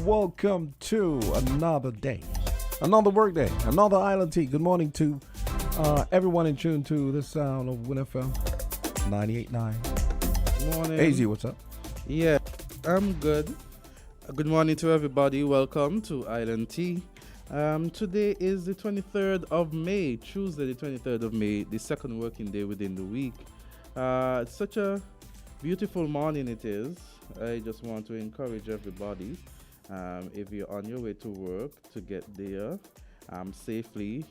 and welcome to another day, another work day, another Island Tea. Good morning to everyone in tune to the sound of Win FM 98.9. Morning. AZ, what's up? Yeah, I'm good. Good morning to everybody. Welcome to Island Tea. Today is the 23rd of May, Tuesday the 23rd of May, the second working day within the week. It's such a beautiful morning it is. I just want to encourage everybody, if you're on your way to work, to get there safely.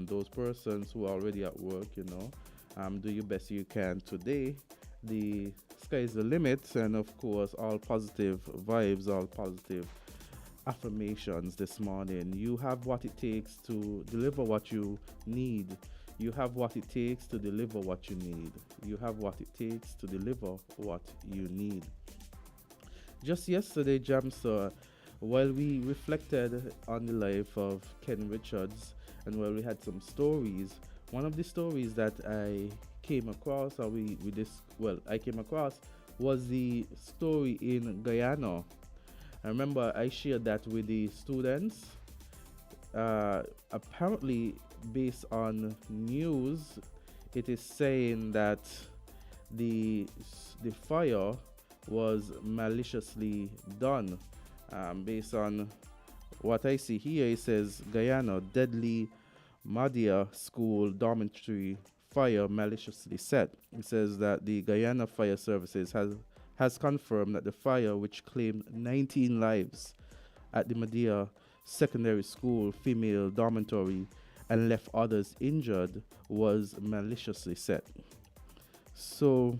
Those persons who are already at work, do your best you can today. The sky is the limit, and of course, all positive vibes, all positive affirmations this morning. You have what it takes to deliver what you need. You have what it takes to deliver what you need. You have what it takes to deliver what you need. Just yesterday, Jamsa, while we reflected on the life of Ken Richards and while we had some stories, one of the stories that I came across, I came across, was the story in Guyana. I remember I shared that with the students. Apparently, based on news, it is saying that the fire was maliciously done. Based on what I see here, it says Guyana deadly Madia school dormitory fire maliciously set. It says that the Guyana Fire Services has confirmed that the fire, which claimed 19 lives at the Madia Secondary School female dormitory and left others injured, was maliciously set. So,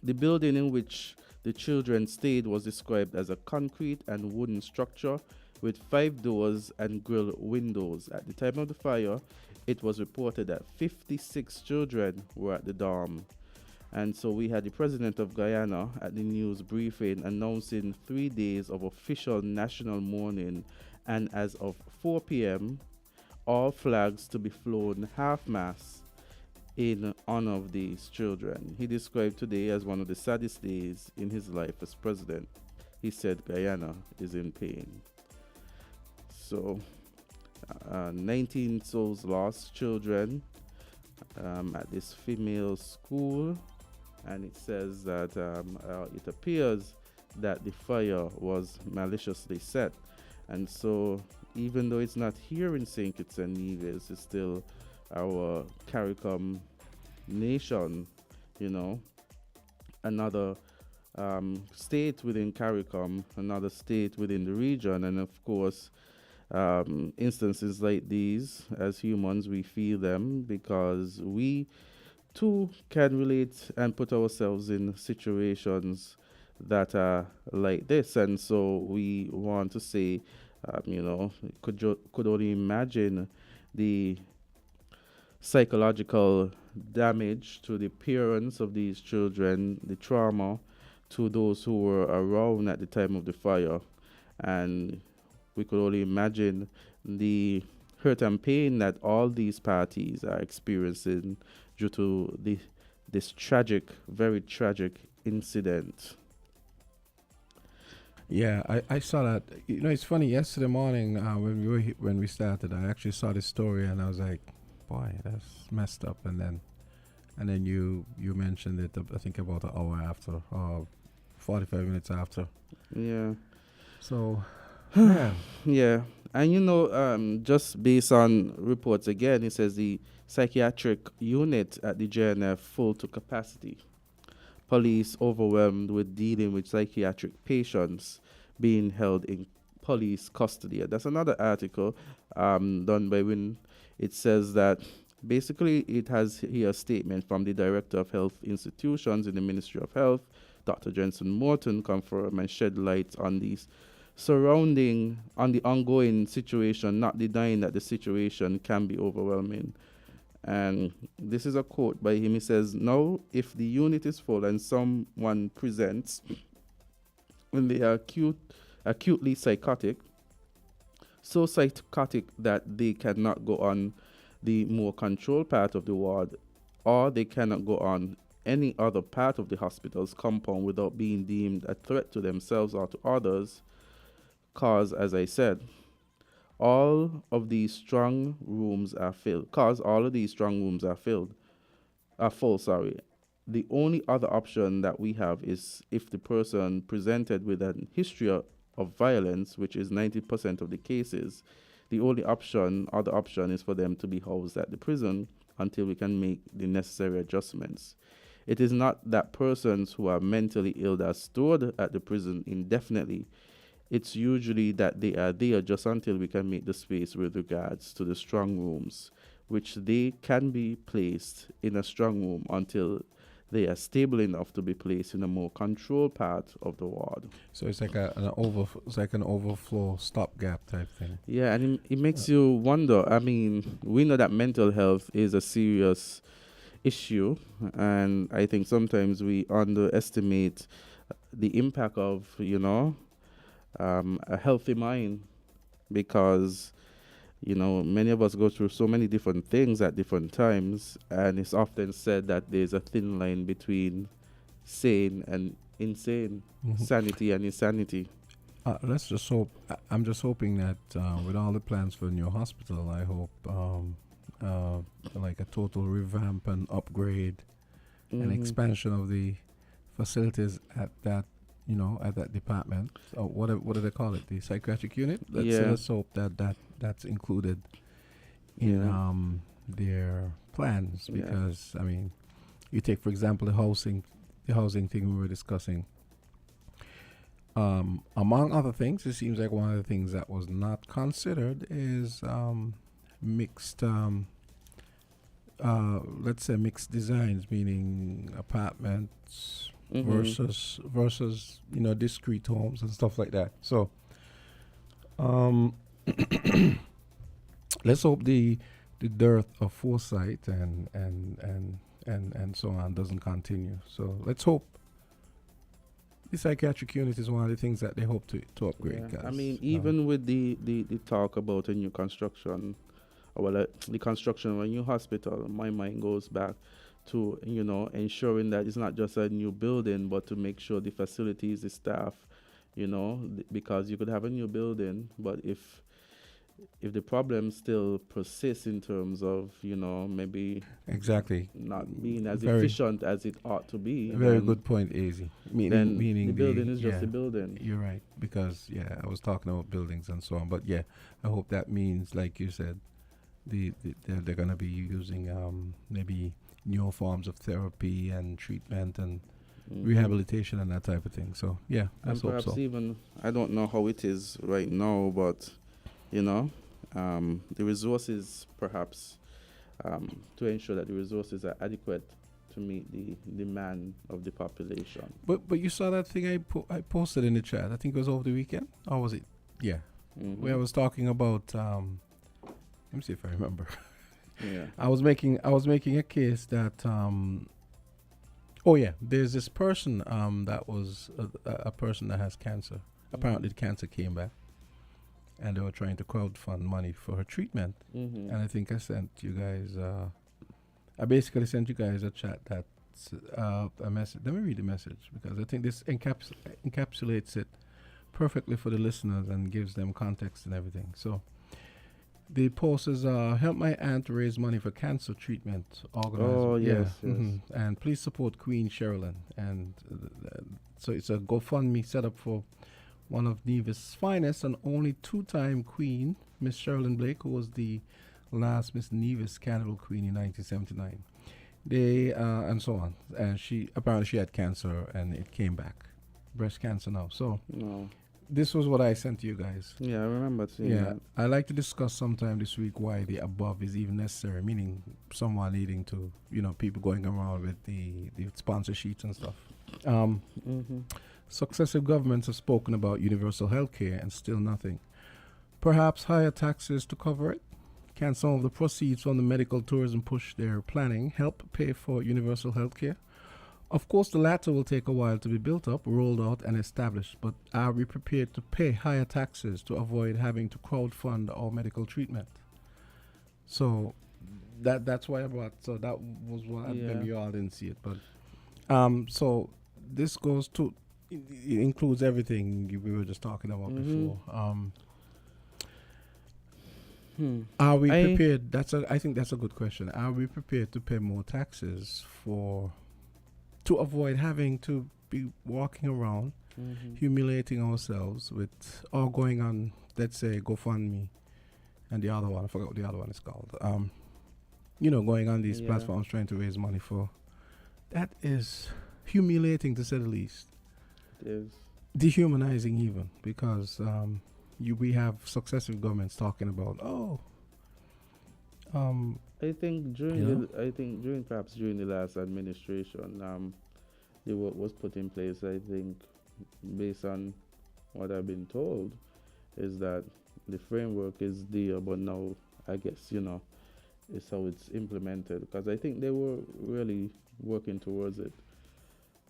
the building in which the children stayed was described as a concrete and wooden structure with 5 doors and grille windows. At the time of the fire, it was reported that 56 children were at the dorm. And so we had the president of Guyana at the news briefing announcing 3 days of official national mourning, and as of 4 p.m., all flags to be flown half-mast in honor of these children. He described today as one of the saddest days in his life as president. He said Guyana is in pain. So, 19 souls lost, children, at this female school. And it says that it appears that the fire was maliciously set. And so, even though it's not here in St. Kitts and Nevis, it's still our CARICOM nation, another state within CARICOM, another state within the region. And of course, instances like these, as humans, we feel them because we too can relate and put ourselves in situations that are like this. And so we want to say, could only imagine the psychological damage to the parents of these children, the trauma to those who were around at the time of the fire. And we could only imagine the hurt and pain that all these parties are experiencing due to this tragic, very tragic incident. Yeah, I saw that. It's funny. Yesterday morning, when we started, I actually saw this story, and I was like, "Boy, that's messed up." And then you mentioned it. I think about an hour after, or 45 minutes after. Yeah. So, yeah. Yeah, and just based on reports again, it says the psychiatric unit at the JNF full to capacity. Police overwhelmed with dealing with psychiatric patients being held in police custody. That's another article done by WIN. It says that basically it has here a statement from the Director of Health Institutions in the Ministry of Health, Dr. Jensen Morton, confirm and shed light on these on the ongoing situation, not denying that the situation can be overwhelming. And this is a quote by him. He says, "Now, if the unit is full and someone presents when they are acutely psychotic, so psychotic that they cannot go on the more controlled part of the ward, or they cannot go on any other part of the hospital's compound without being deemed a threat to themselves or to others, cause, as I said, all of these strong rooms are filled. Cause all of these strong rooms are full. Sorry. The only other option that we have is if the person presented with a history of violence, which is 90% of the cases, the only other option is for them to be housed at the prison until we can make the necessary adjustments. It is not that persons who are mentally ill that are stored at the prison indefinitely. It's usually that they are there just until we can make the space with regards to the strong rooms, which they can be placed in a strong room until they are stable enough to be placed in a more controlled part of the ward. So it's like it's like an overflow stopgap type thing. Yeah, and it makes you wonder. I mean, we know that mental health is a serious issue, and I think sometimes we underestimate the impact of, a healthy mind, because many of us go through so many different things at different times, and it's often said that there's a thin line between sane and insane, sanity and insanity. Let's just hope. I'm just hoping that with all the plans for a new hospital, I hope like a total revamp and upgrade and expansion of the facilities at that department. Or what do they call it? The psychiatric unit. Let's hope that's included in their plans, because I mean, you take for example the housing thing we were discussing. Among other things, it seems like one of the things that was not considered is mixed. Let's say mixed designs, meaning apartments versus discrete homes and stuff like that. So let's hope the dearth of foresight and so on doesn't continue. So let's hope the psychiatric unit is one of the things that they hope to upgrade. I mean, even with the talk about a new construction, the construction of a new hospital, my mind goes back to ensuring that it's not just a new building, but to make sure the facilities, the staff, because you could have a new building, but if the problem still persists in terms of maybe exactly not being as efficient as it ought to be, very good point, Easy. Meaning the building is just a building. You're right, because I was talking about buildings and so on, but I hope that means, like you said, they're going to be using maybe newer forms of therapy and treatment and rehabilitation and that type of thing. So and perhaps even, I don't know how it is right now, but the resources perhaps to ensure that the resources are adequate to meet the demand of the population. But you saw that thing I posted in the chat. I think it was over the weekend, or was it? Yeah, where I was talking about. Let me see if I remember. Yeah, I was making a case that there's this person that was a person that has cancer. Apparently the cancer came back, and they were trying to crowdfund money for her treatment. And I think I sent you guys I basically sent you guys a chat that's a message. Let me read the message, because I think this encapsulates it perfectly for the listeners and gives them context and everything. So the post is, help my aunt raise money for cancer treatment organized. Oh, yes. And please support Queen Sherilyn. And so it's a GoFundMe set up for one of Nevis' finest and only two-time queen, Miss Sherilyn Blake, who was the last Miss Nevis Cannibal Queen in 1979. They, and so on. And she had cancer and it came back. Breast cancer now. So this was what I sent to you guys. Yeah, I remember seeing that. I'd like to discuss sometime this week why the above is even necessary, meaning someone needing to, people going around with the sponsor sheets and stuff. Successive governments have spoken about universal health care and still nothing. Perhaps higher taxes to cover it? Can some of the proceeds from the medical tourism push their planning help pay for universal health care? Of course, the latter will take a while to be built up, rolled out, and established, but are we prepared to pay higher taxes to avoid having to crowdfund our medical treatment? So that's why I brought, so that was what maybe you all didn't see it, but so this goes to, it includes everything we were just talking about before. Are we prepared? I think that's a good question. Are we prepared to pay more taxes to avoid having to be walking around humiliating ourselves with or going on, let's say, GoFundMe and the other one, I forgot what the other one is called. Going on these platforms trying to raise money for. That is humiliating to say the least. It is. Dehumanizing even, because we have successive governments talking about, I think perhaps during the last administration, the work was put in place. I think, based on what I've been told, is that the framework is there, but now I guess it's how it's implemented. Because I think they were really working towards it,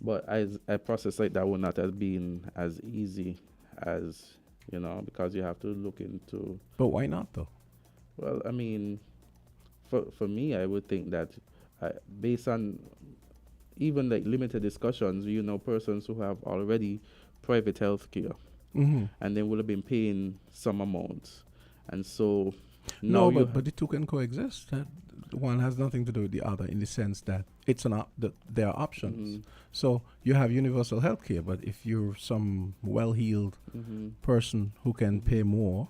but a process like that would not have been as easy as because you have to look into. But why not though? Well, I mean, for me, I would think that based on even like limited discussions, persons who have already private health care, and they would have been paying some amounts, and so now but the two can coexist. One has nothing to do with the other in the sense that it's there are options. So you have universal health care, but if you're some well-heeled person who can pay more,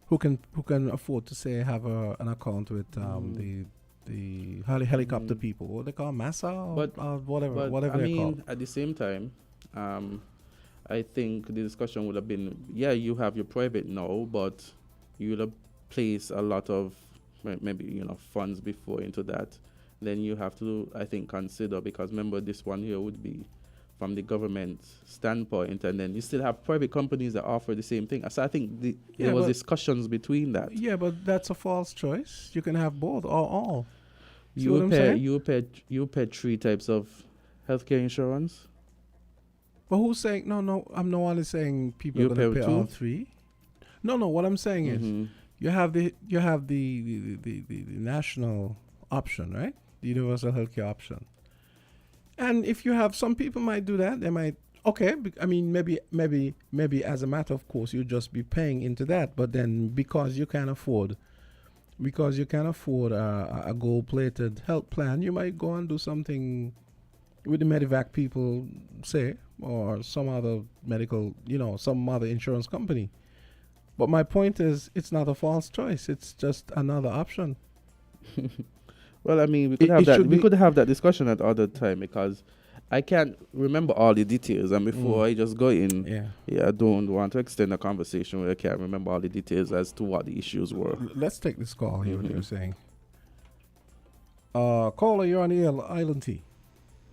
who can afford to say have an account with the helicopter people, what they call Massa or whatever they're called. At the same time, I think the discussion would have been, you have your private now, but you would have placed a lot of maybe funds before into that. Then you have to, I think, consider, because remember, this one here would be from the government standpoint, and then you still have private companies that offer the same thing. So I think there was discussions between that. Yeah, but that's a false choice. You can have both or all. You pay 3 types of healthcare insurance. But who's saying no? I'm not only saying people are going to pay all 3. No. What I'm saying is you have the national option, right? The universal healthcare option. And if you have, some people might do that. They might, I mean, maybe as a matter of course, you just be paying into that. But then because you can afford a gold-plated health plan, you might go and do something with the Medivac people, say, or some other medical, some other insurance company. But my point is, it's not a false choice. It's just another option. Well, I mean, we could have that discussion at other time, because I can't remember all the details, and before I just go in, I don't want to extend a conversation where I can't remember all the details as to what the issues were. Let's take this call here. What you're saying. Caller, you're on the Island T.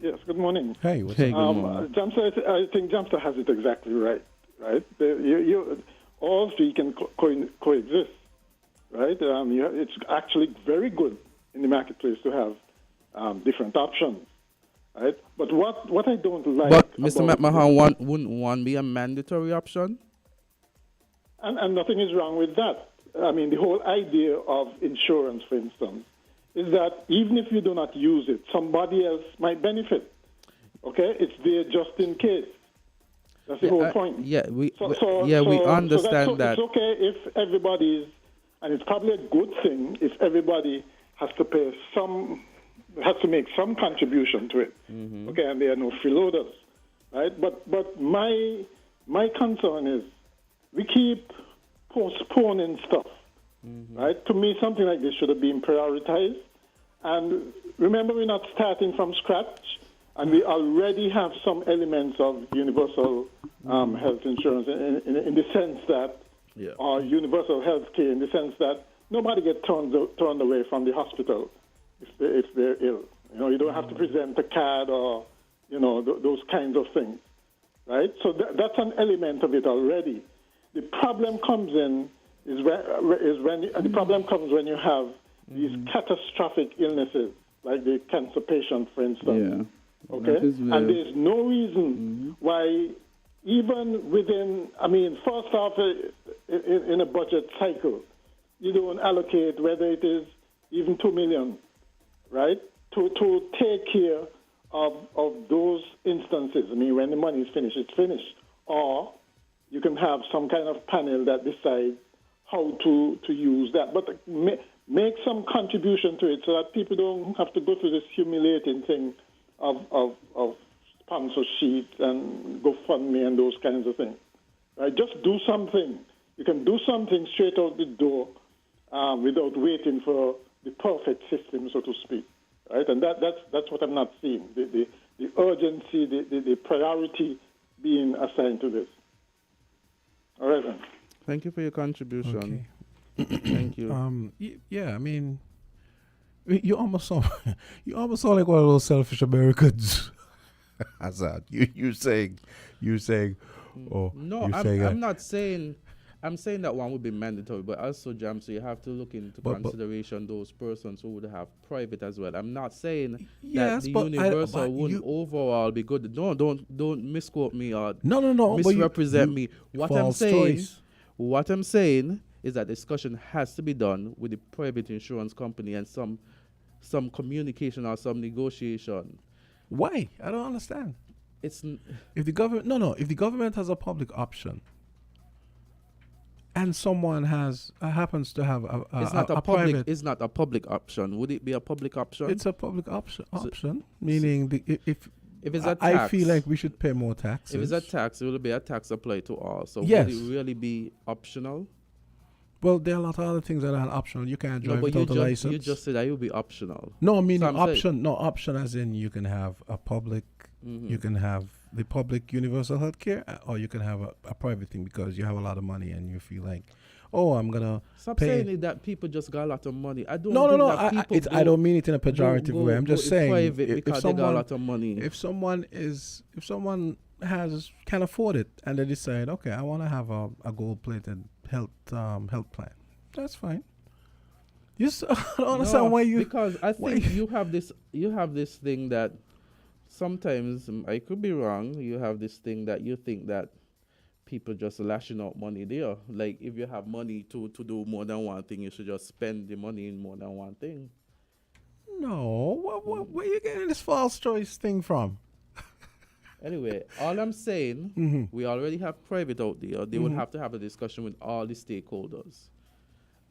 Yes. Good morning. Hey, what's up? Good morning. Jamster, I think Jamster has it exactly right. Right. All 3 can coexist. Right. It's actually very good in the marketplace to have different options, right? But what I don't like... But Mr. McMahon, wouldn't one be a mandatory option? And nothing is wrong with that. I mean, the whole idea of insurance, for instance, is that even if you do not use it, somebody else might benefit, okay? It's there just in case. That's the whole point. We understand that. It's okay if everybody's... And it's probably a good thing if everybody has to make some contribution to it. Okay, and there are no freeloaders, right? But my concern is we keep postponing stuff, right? To me, something like this should have been prioritized. And remember, we're not starting from scratch, and we already have some elements of universal health insurance in the sense that, or universal health care in the sense that nobody gets turned away from the hospital if they're ill. You don't have to present a card or, those kinds of things, right? So that's an element of it already. The problem comes when you have these catastrophic illnesses, like the cancer patient, for instance. Yeah. Okay, and there's no reason why, even within, first off, in a budget cycle, you don't allocate, whether it is even $2 million, right, to take care of those instances. I mean, when the money is finished, it's finished. Or you can have some kind of panel that decides how to use that. But make some contribution to it so that people don't have to go through this humiliating thing of sponsorship and GoFundMe and those kinds of things. Right? Just do something. You can do something straight out the door without waiting for the perfect system, so to speak. Right? And that's what I'm not seeing. The urgency, the priority being assigned to this. All right, then. Thank you for your contribution. Okay. Thank you. Yeah, I mean, you almost sound like one of those selfish Americans. Azard, you saying, oh No, I'm not saying. I'm saying that one would be mandatory, but also, Jam, so you have to look into consideration those persons who would have private as well. I'm not saying that the universal wouldn't overall be good. No, don't misquote me or misrepresent me. What I'm saying is that discussion has to be done with the private insurance company and some communication or some negotiation. Why? I don't understand. If the government has a public option, and someone happens to have a private. It's not a public option. Would it be a public option? It's a public option. Meaning, if it's a tax, I feel like we should pay more taxes. If it's a tax, it will be a tax applied to all. So yes. Would it really be optional? Well, there are a lot of other things that are optional. You can't drive without a license. You just said that it will be optional. No, meaning option. No, option as in you can have a public. Mm-hmm. You can have the public universal health care, or you can have a private thing because you have a lot of money and you feel like, oh, I'm gonna stop pay. saying that people just got a lot of money. I don't. I don't mean it in a pejorative way. I'm just saying if someone got a lot of money. If someone can afford it and they decide, okay, I want to have a gold-plated health plan, that's fine. I don't understand why you. Because I think you have this thing that. Sometimes, I could be wrong, you have this thing that you think that people just lashing out money there. Like, if you have money to do more than one thing, you should just spend the money in more than one thing. No. Where are you getting this false choice thing from? Anyway, all I'm saying, we already have private out there. They would have to have a discussion with all the stakeholders.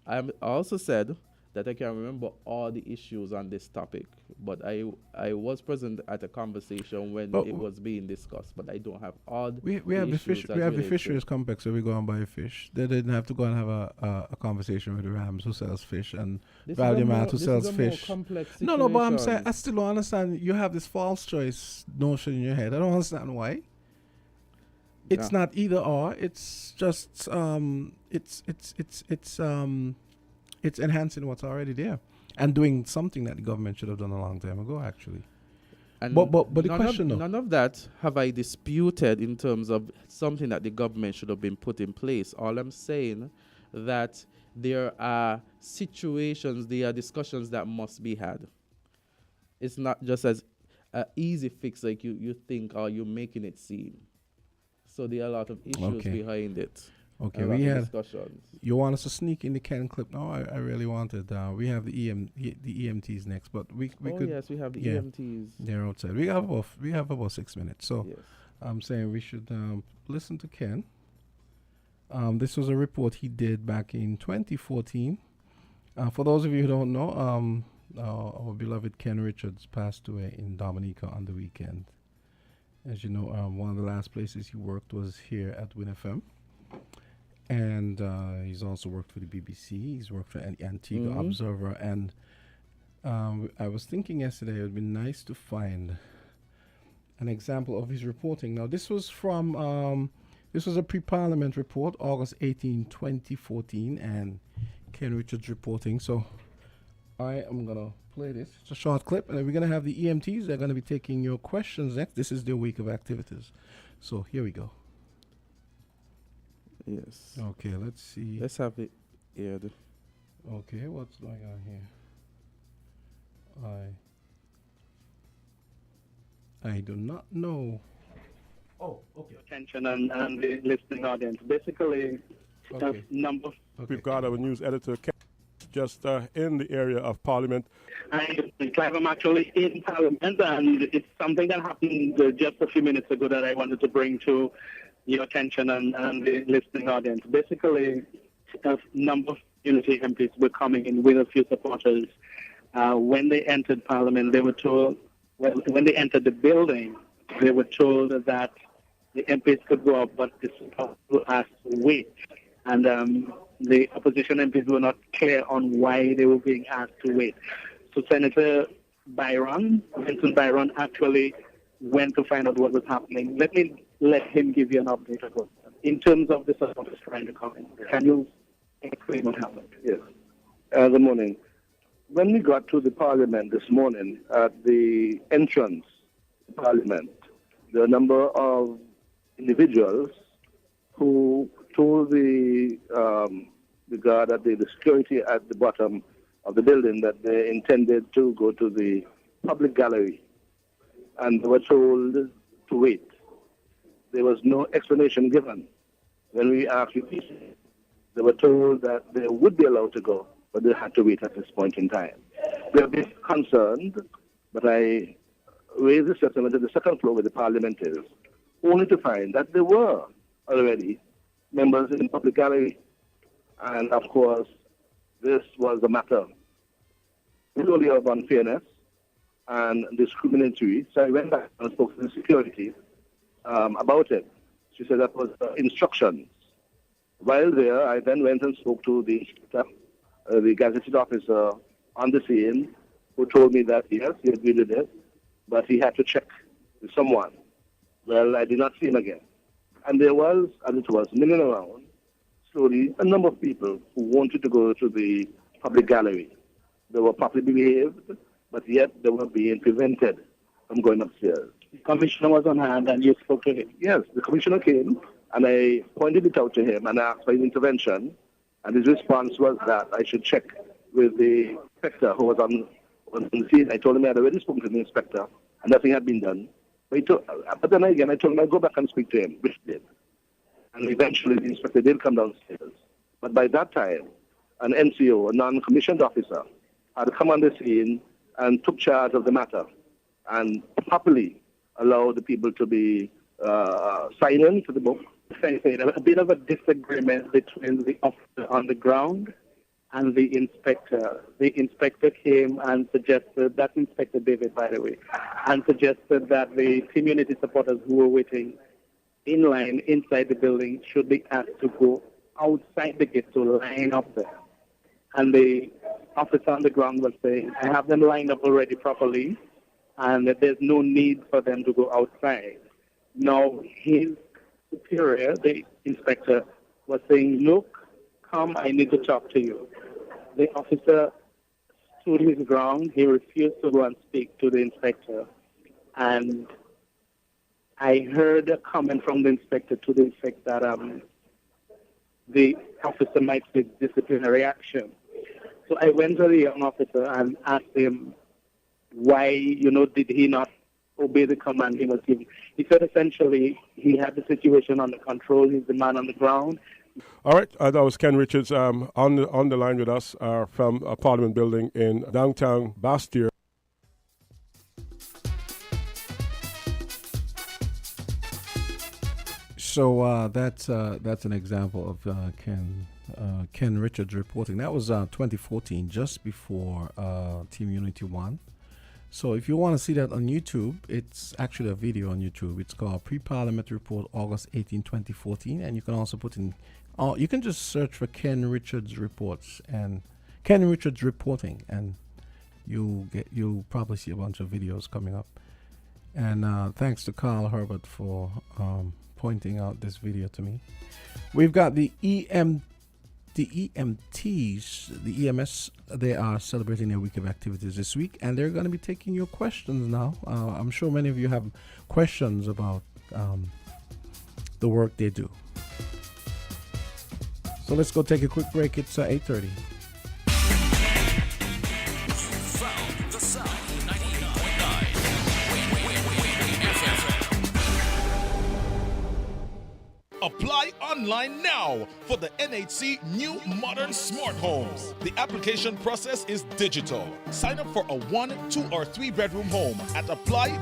I also said that I can remember all the issues on this topic, but I was present at a conversation when it was being discussed, but I don't have all the we have the fisheries complex where we go and buy fish. They didn't have to go and have a conversation with the Rams who sells fish and Value Mart who sells fish. No, but I'm saying I still don't understand. You have this false choice notion in your head. I don't understand why. It's not either or. It's just it's enhancing what's already there and doing something that the government should have done a long time ago, actually. And but the question, none of that have I disputed in terms of something that the government should have been put in place. All I'm saying that there are situations, there are discussions that must be had. It's not just as an easy fix like you think or you're making it seem. So there are a lot of issues behind it. Okay, we had discussions. You want us to sneak in the Ken clip? No, I really wanted. We have the EMTs next, but we could. Yes, we have the EMTs. They're outside. We have about 6 minutes, so yes. I'm saying we should listen to Ken. This was a report he did back in 2014. For those of you who don't know, our beloved Ken Richards passed away in Dominica on the weekend. As you know, one of the last places he worked was here at WINNFM. And he's also worked for the BBC. He's worked for Antigua Observer. And I was thinking yesterday it would be nice to find an example of his reporting. Now, this was from, this was a pre-parliament report, August 18, 2014, and Ken Richards reporting. So I am going to play this. It's a short clip, and then we're going to have the EMTs. They're going to be taking your questions next. This is their week of activities. So here we go. Yes. Okay, let's see. Let's have it aired. Okay, what's going on here? I do not know. Oh, okay. Attention and the listening audience. Basically, okay. number. We've got our news editor, just in the area of Parliament. I'm Clive. I'm actually in Parliament, and it's something that happened just a few minutes ago that I wanted to bring to your attention and the listening audience. Basically, a number of Unity MPs were coming in with a few supporters. When they entered Parliament, they were told, when they entered the building, they were told that the MPs could go up, but the supporters were asked to wait. And the opposition MPs were not clear on why they were being asked to wait. So Senator Vincent Byron, actually went to find out what was happening. Let him give you an update about that. In terms of the supporters trying to come in, can you explain what happened? Yes. Good morning. When we got to the Parliament this morning, at the entrance to Parliament, there were a number of individuals who told the guard at the security at the bottom of the building that they intended to go to the public gallery, and they were told to wait. There was no explanation given. When we asked repeatedly, they were told that they would be allowed to go, but they had to wait at this point in time. They were a bit concerned, but I raised the settlement to the second floor where the Parliament is, only to find that there were already members in the public gallery. And of course, this was a matter purely of unfairness and discriminatory. So I went back and spoke to the security about it. She said that was instructions. While there, I then went and spoke to the inspector, the gazetted officer on the scene, who told me that yes, he agreed with it, but he had to check with someone. Well, I did not see him again. And there was, as it was, milling around, slowly, a number of people who wanted to go to the public gallery. They were properly behaved, but yet they were being prevented from going upstairs. The commissioner was on hand and you spoke to him? Yes, the commissioner came and I pointed it out to him and asked for his intervention, and his response was that I should check with the inspector who was on the scene. I told him I had already spoken to the inspector and nothing had been done. But then again, I told him I'd go back and speak to him, which he did. And eventually the inspector did come downstairs. But by that time, an NCO, a non-commissioned officer, had come on the scene and took charge of the matter and properly allowed the people to be signing to the book. A bit of a disagreement between the officer on the ground and the inspector. The inspector came and suggested, that's Inspector David, by the way, and suggested that the community supporters who were waiting in line inside the building should be asked to go outside the gate to line up there. And the officer on the ground was saying, I have them lined up already properly, and that there's no need for them to go outside. Now, his superior, the inspector, was saying, look, come, I need to talk to you. The officer stood his ground. He refused to go and speak to the inspector. And I heard a comment from the inspector to the effect that the officer might take disciplinary action. So I went to the young officer and asked him why, did he not obey the command he was given. He said essentially he had the situation under control. He's the man on the ground. All right, that was Ken Richards on the line with us from a Parliament building in downtown Bastia. So that's an example of Ken Richards reporting. That was 2014, just before Team Unity won. So if you want to see that on YouTube, it's actually a video on YouTube. It's called Pre-Parliament Report, August 18, 2014. And you can also put in, you can just search for Ken Richards reports and Ken Richards reporting, and you'll probably see a bunch of videos coming up. And thanks to Carl Herbert for pointing out this video to me. We've got the EMTs, the EMS. They are celebrating their week of activities this week, and they're going to be taking your questions now. I'm sure many of you have questions about the work they do. So let's go take a quick break. It's 8:30. Apply online now for the NHC new modern smart homes. The application process is digital. Sign up for a 1, 2, or 3 bedroom home at apply.nhc.kn.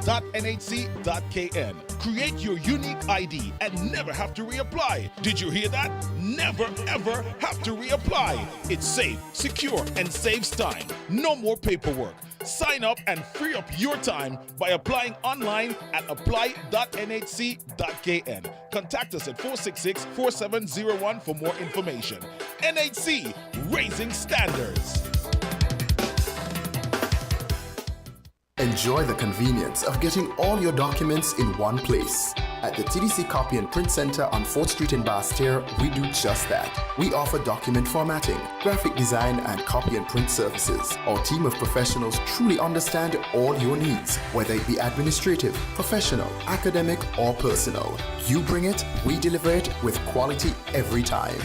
Create your unique ID and never have to reapply. Did you hear that? Never ever have to reapply. It's safe, secure, and saves time. No more paperwork. Sign up and free up your time by applying online at apply.nhc.kn. Contact us at 466-4701 for more information. NHC, raising standards. Enjoy the convenience of getting all your documents in one place. At the TDC Copy and Print Center on 4th Street in Basse-Terre, we do just that. We offer document formatting, graphic design, and copy and print services. Our team of professionals truly understand all your needs, whether it be administrative, professional, academic, or personal. You bring it, we deliver it with quality every time.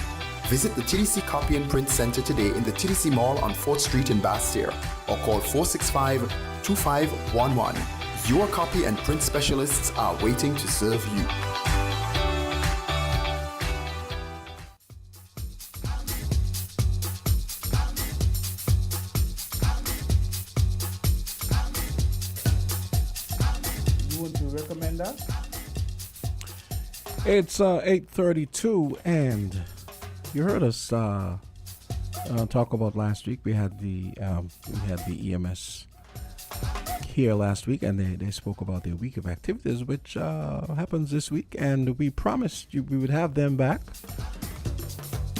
Visit the TDC Copy and Print Center today in the TDC Mall on 4th Street in Basse-Terre or call 465-2511. Your copy and print specialists are waiting to serve you. You want to recommend that? It's 8:32, and you heard us talk about last week. We had the EMS here last week, and they spoke about their week of activities, which happens this week, and we promised you we would have them back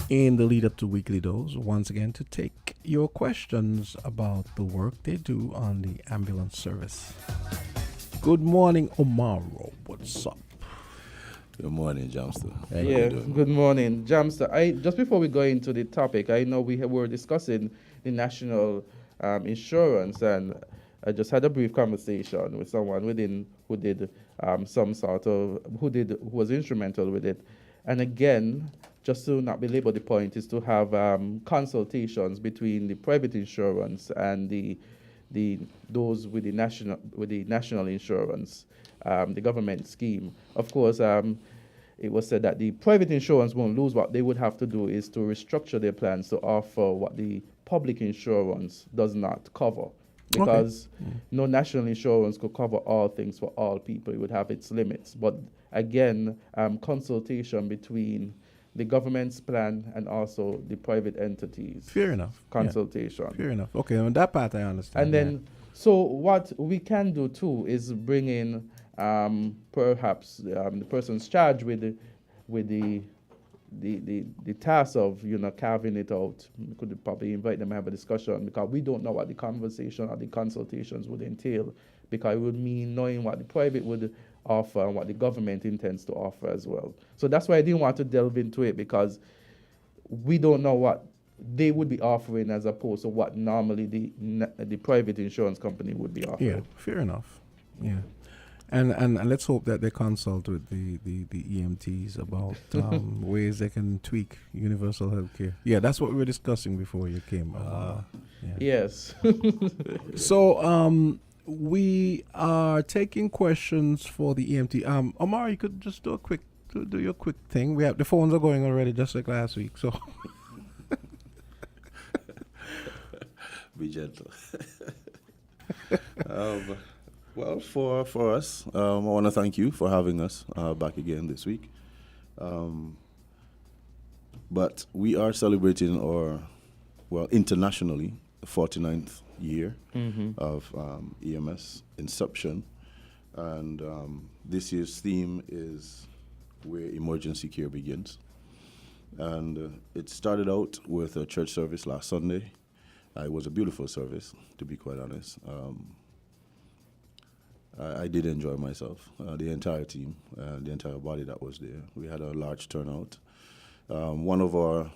in the lead up to Weekly Dose once again to take your questions about the work they do on the ambulance service. Good morning, Omaro. What's up? Good morning, Jamster. Good morning, Jamster. Just before we go into the topic, I know we were discussing the national insurance, and I just had a brief conversation with someone who was instrumental with it. And again, just to not belabor the point, is to have consultations between the private insurance and those with the national insurance, the government scheme. Of course, it was said that the private insurance won't lose. What they would have to do is to restructure their plans to offer what the public insurance does not cover. Because no national insurance could cover all things for all people. It would have its limits. But again, consultation between the government's plan and also the private entities. Fair enough. Consultation. Yeah. Fair enough. Okay, on that part I understand. And then, so what we can do too is bring in perhaps the person's charged with the task of carving it out. We could probably invite them to have a discussion, because we don't know what the conversation or the consultations would entail, because it would mean knowing what the private would offer and what the government intends to offer as well. So that's why I didn't want to delve into it, because we don't know what they would be offering as opposed to what normally the private insurance company would be offering. Yeah, fair enough. Yeah. And let's hope that they consult with the EMTs about ways they can tweak universal health care. Yeah, that's what we were discussing before you came. Yes. So we are taking questions for the EMT. Omar, you could just do your quick thing. We have the phones are going already, just like last week. So be gentle. Well, for us, I want to thank you for having us back again this week. But we are celebrating internationally, the 49th year of EMS inception. And this year's theme is Where Emergency Care Begins. And it started out with a church service last Sunday. It was a beautiful service, to be quite honest. I did enjoy myself, the entire team, the entire body that was there. We had a large turnout. One of our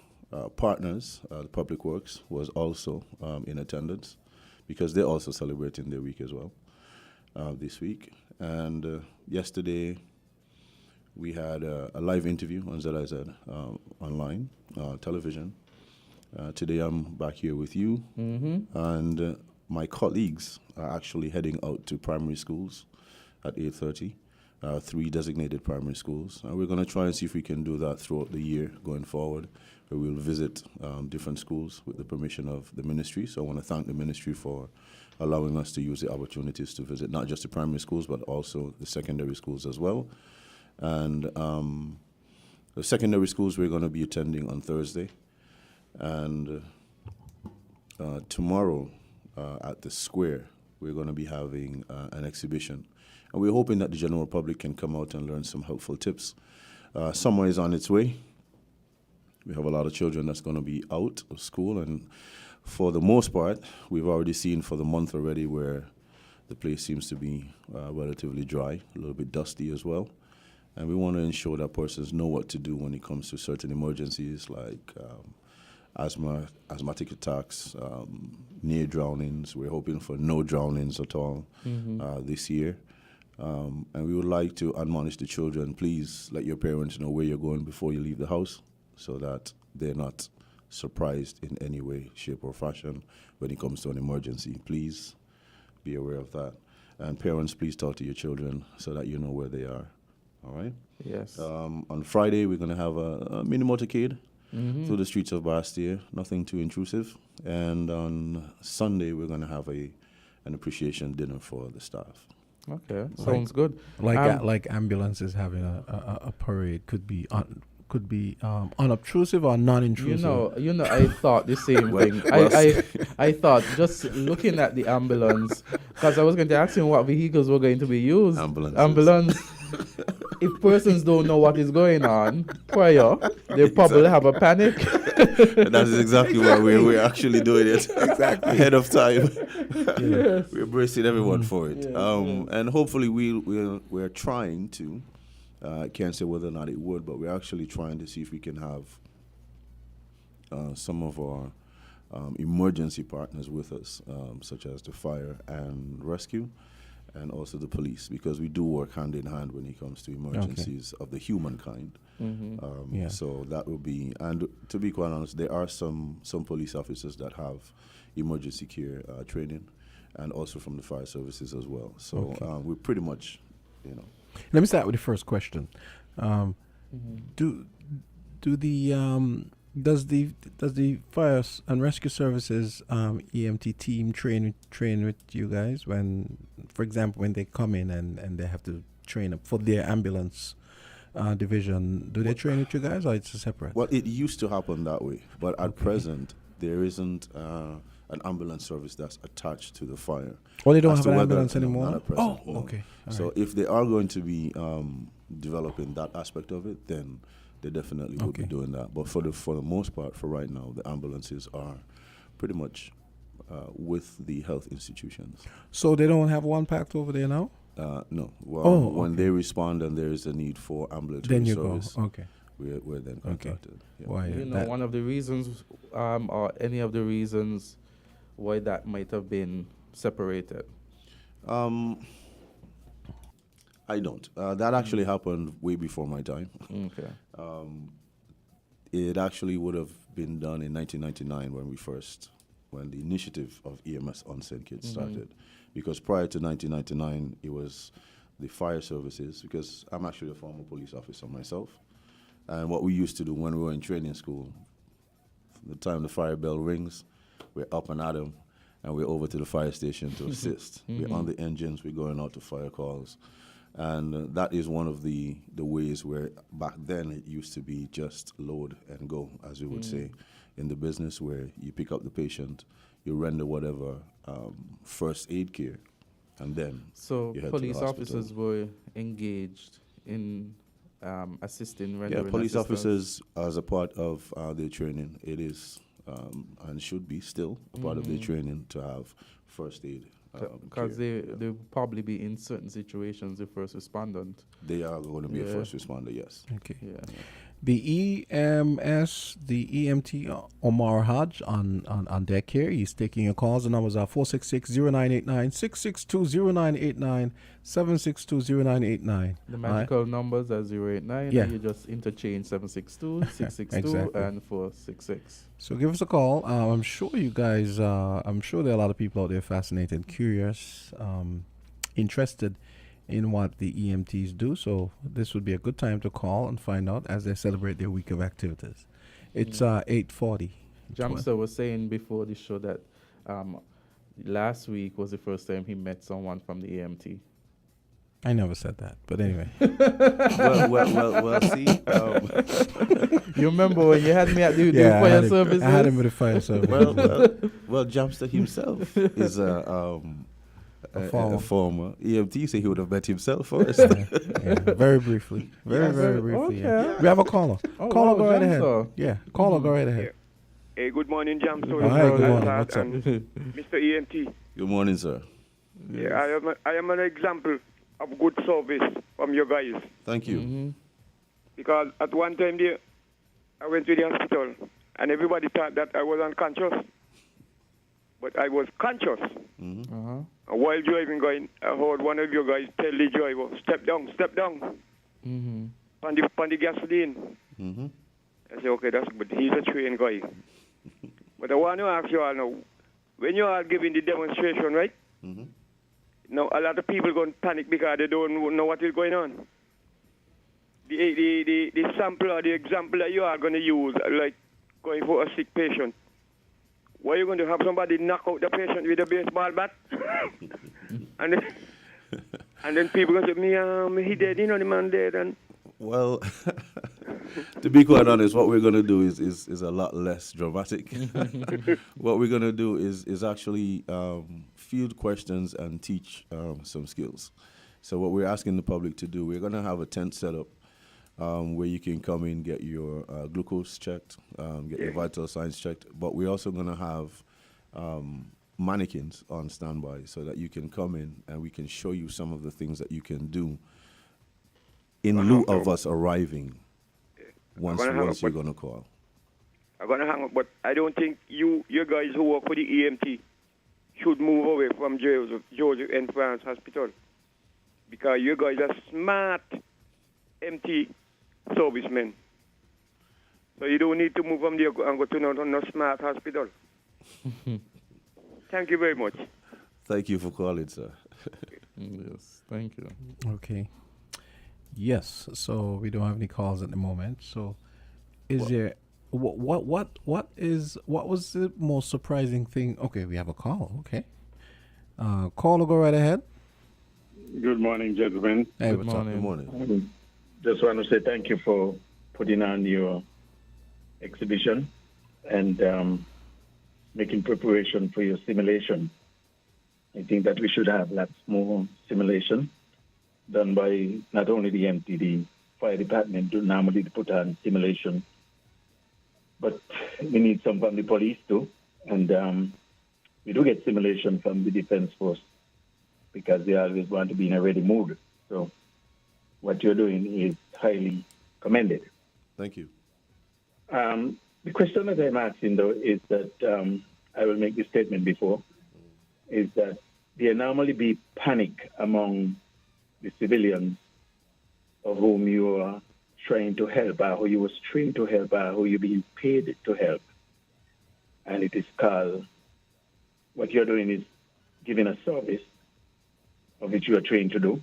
partners, Public Works, was also in attendance, because they're also celebrating their week as well this week. And yesterday, we had a live interview on ZIZ online, television. Today, I'm back here with you, and my colleagues are actually heading out to primary schools at 8:30 3 designated primary schools. And we're going to try and see if we can do that throughout the year going forward, where we'll visit different schools with the permission of the ministry. So I want to thank the ministry for allowing us to use the opportunities to visit not just the primary schools, but also the secondary schools as well. And the secondary schools we're going to be attending on Thursday. And tomorrow at the Square, we're going to be having an exhibition. And we're hoping that the general public can come out and learn some helpful tips. Summer is on its way. We have a lot of children that's going to be out of school. And for the most part, we've already seen for the month already where the place seems to be relatively dry, a little bit dusty as well. And we want to ensure that persons know what to do when it comes to certain emergencies like asthmatic attacks, near drownings. We're hoping for no drownings at all this year. And we would like to admonish the children, please let your parents know where you're going before you leave the house so that they're not surprised in any way, shape, or fashion when it comes to an emergency. Please be aware of that. And parents, please talk to your children so that you know where they are. All right? Yes. On Friday, we're going to have a mini motorcade through the streets of Bastia, nothing too intrusive. And on Sunday, we're going to have an appreciation dinner for the staff. Okay, sounds good. Like ambulances having a parade could be unobtrusive or non-intrusive. You know, I thought the same thing. I thought just looking at the ambulance, because I was going to ask him what vehicles were going to be used. Ambulance. If persons don't know what is going on prior, they probably have a panic. That is exactly why we're actually doing it ahead of time. Yes. We're bracing everyone for it. And hopefully we're trying to, I can't say whether or not it would, but we're actually trying to see if we can have some of our emergency partners with us, such as the fire and rescue, and also the police, because we do work hand in hand when it comes to emergencies of the humankind. So that will be, and to be quite honest, there are some police officers that have emergency care training, and also from the fire services as well. So we're pretty much, Let me start with the first question. Does the fire and rescue services EMT team train with you guys when, for example, when they come in and they have to train up for their ambulance division? Do they train with you guys, or it's separate? Well, it used to happen that way, but at present there isn't an ambulance service that's attached to the fire. Oh, they don't have an ambulance anymore? Not at present, no. Okay. So if they are going to be developing that aspect of it, then they definitely would be doing that. But for the most part, for right now, the ambulances are pretty much with the health institutions. So they don't have one packed over there now? No. Well, when they respond and there is a need for ambulatory then you service, go. Okay. We're then contacted. Yeah. Why? One of the reasons, or any of the reasons why that might have been separated. I don't. That actually happened way before my time. Okay. It actually would have been done in 1999 when the initiative of EMS on St. Kitts started. Because prior to 1999, it was the fire services, because I'm actually a former police officer myself. And what we used to do when we were in training school, the time the fire bell rings, we're up and at 'em, and we're over to the fire station to assist. We're on the engines, we're going out to fire calls. And that is one of the ways where back then it used to be just load and go, as we would say, in the business, where you pick up the patient, you render whatever first aid care, and then so you head police to the hospital. officers were engaged in assisting, rendering police assistance. officers, as a part of their training, it is and should be still a part of their training to have first aid. Because they'll probably be in certain situations the first respondent. They are going to be a first responder, yes. Okay. Yeah. The EMS, the EMT Omar Hodge on deck here. He's taking your calls. The numbers are 466-0989, 662-0989, 762-0989. The magical numbers are 089. Yeah. You just interchange 762, 662, Exactly. and 466. So give us a call. I'm sure you guys, I'm sure there are a lot of people out there fascinated, curious, interested in what the EMTs do. So this would be a good time to call and find out as they celebrate their week of activities. It's 8:40. Jamster was saying before the show that last week was the first time he met someone from the EMT. I never said that, but anyway. well, see. You remember when you had me at the Yeah, fire services? I had him with the fire service. well, Jamster himself is a former EMT, so he would have met himself first. Yeah, very briefly. Very briefly. Okay. Yeah. We have a caller. Oh, Caller, wow, go right Jamster. ahead. Yeah, caller, go right ahead. Hey, good morning, Jam. So Hi, good morning. What's up? Mr. EMT. Good morning, sir. Yeah, I am an example of good service from you guys. Thank you. Mm-hmm. Because at one time there, I went to the hospital and everybody thought that I was unconscious. But I was conscious. Mm-hmm. Uh-huh. And while driving, I heard one of you guys tell the driver, step down. Mm-hmm. On the gasoline. Mm-hmm. I said, okay, that's good. He's a trained guy. But I want to ask you all now, when you are giving the demonstration, right? Mm-hmm. Now, a lot of people going to panic because they don't know what is going on. The sample or the example that you are going to use, like going for a sick patient, why are you going to have somebody knock out the patient with a baseball bat? and then people going to say, he dead, the man dead. And well, to be quite honest, what we're going to do is a lot less dramatic. What we're going to do is actually field questions and teach some skills. So what we're asking the public to do, we're going to have a tent set up where you can come in, get your glucose checked, get your vital signs checked. But we're also going to have mannequins on standby so that you can come in and we can show you some of the things that you can do in lieu of us arriving once you're going to call. I'm going to hang up, but I don't think you guys who work for the EMT should move away from Joseph and France Hospital. Because you guys are smart MT servicemen. So you don't need to move from there and go to no smart hospital. Thank you very much. Thank you for calling, sir. Yes, thank you. Okay. Yes, so we don't have any calls at the moment. So is there what was the most surprising thing? Okay, we have a call. Okay. Caller, go right ahead. Good morning, gentlemen. Hey, Good morning. Good morning. Just want to say thank you for putting on your exhibition and making preparation for your simulation. I think that we should have lots more simulation done by not only the MTD fire department do normally put on simulation, but we need some from the police too. And we do get simulation from the Defense Force because they always want to be in a ready mood. So what you're doing is highly commended. Thank you. The question that I'm asking, though, is that I will make this statement before, is that there normally be panic among the civilians of whom you are trying to help, or who you was trained to help, or who you're being paid to help. And it is called, what you're doing is giving a service of which you are trained to do.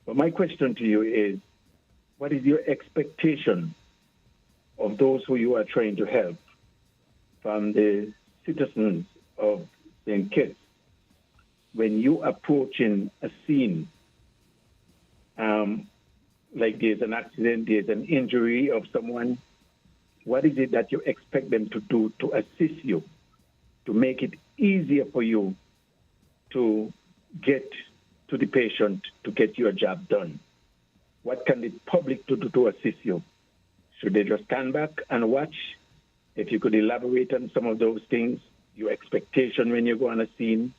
But my question to you is, what is your expectation of those who you are trying to help from the citizens of St. Kitts when you approaching a scene, like there's an accident, there's an injury of someone? What is it that you expect them to do to assist you, to make it easier for you to get to the patient, to get your job done? What can the public do to assist you? Should they just stand back and watch? If you could elaborate on some of those things, your expectation when you go on a scene,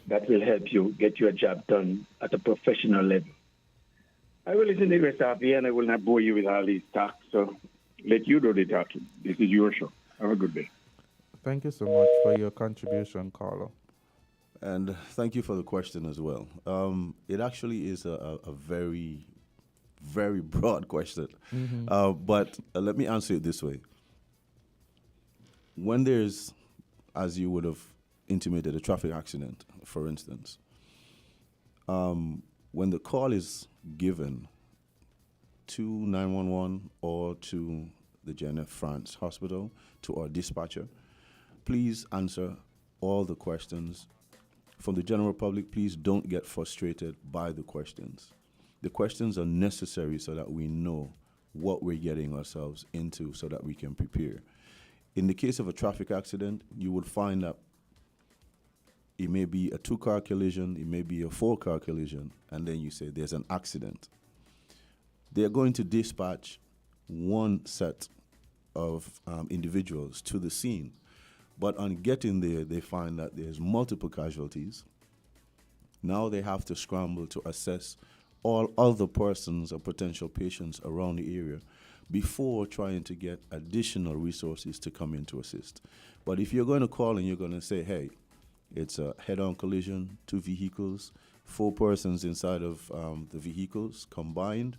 that will help you get your job done at a professional level. I will listen to the rest of you, and I will not bore you with all these talks. So let you do the talking. This is your show. Have a good day. Thank you so much for your contribution, Carlo. And thank you for the question as well. It actually is a very, very broad question. But let me answer it this way. When there's, as you would have intimated, a traffic accident, for instance, when the call is given to 911 or to the JNF France hospital, to our dispatcher, please answer all the questions. From the general public, please don't get frustrated by the questions. The questions are necessary so that we know what we're getting ourselves into so that we can prepare. In the case of a traffic accident, you would find that it may be a 2-car collision, it may be a 4-car collision, and then you say there's an accident. They're going to dispatch one set of individuals to the scene. But on getting there, they find that there's multiple casualties. Now they have to scramble to assess all other persons or potential patients around the area before trying to get additional resources to come in to assist. But if you're going to call and you're going to say, hey, it's a head-on collision, 2 vehicles, 4 persons inside of the vehicles combined,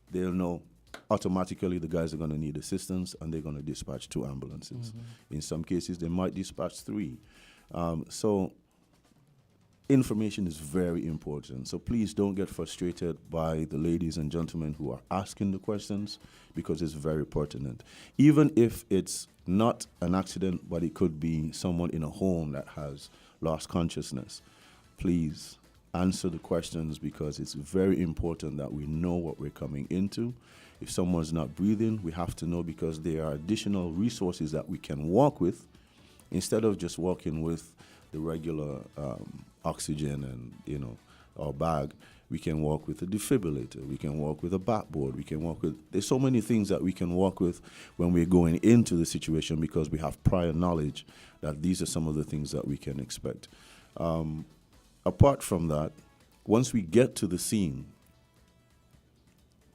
they'll know automatically the guys are going to need assistance and they're going to dispatch 2 ambulances. In some cases, they might dispatch 3. So information is very important. So please don't get frustrated by the ladies and gentlemen who are asking the questions, because it's very pertinent. Even if it's not an accident, but it could be someone in a home that has lost consciousness, please answer the questions, because it's very important that we know what we're coming into. If someone's not breathing, we have to know, because there are additional resources that we can walk with instead of just walking with the regular oxygen and, our bag. We can walk with a defibrillator. We can walk with a backboard. We can walk with, there's so many things that we can walk with when we're going into the situation, because we have prior knowledge that these are some of the things that we can expect. Apart from that, once we get to the scene,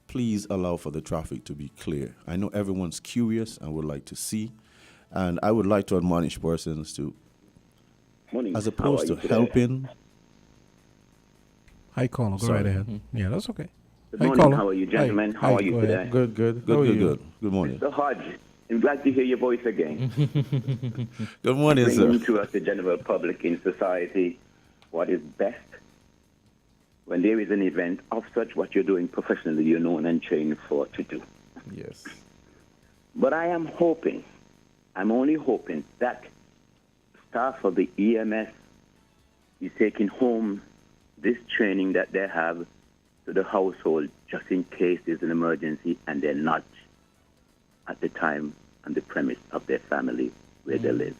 please allow for the traffic to be clear. I know everyone's curious and would like to see, and I would like to admonish persons to, as opposed to helping. Hi, caller. Go right ahead. Yeah, that's okay. Good morning. Caller. How are you, gentlemen? Hi. How are you today? Good. Good. Good morning. Mr. Hodge, I'm glad to hear your voice again. Good morning, sir. Bringing to us, the general public in society, what is best. When there is an event of such, what you're doing professionally, you're known and trained for to do. Yes. But I am hoping, I'm only hoping that staff of the EMS is taking home this training that they have to the household, just in case there's an emergency and they're not at the time and the premise of their family where they live.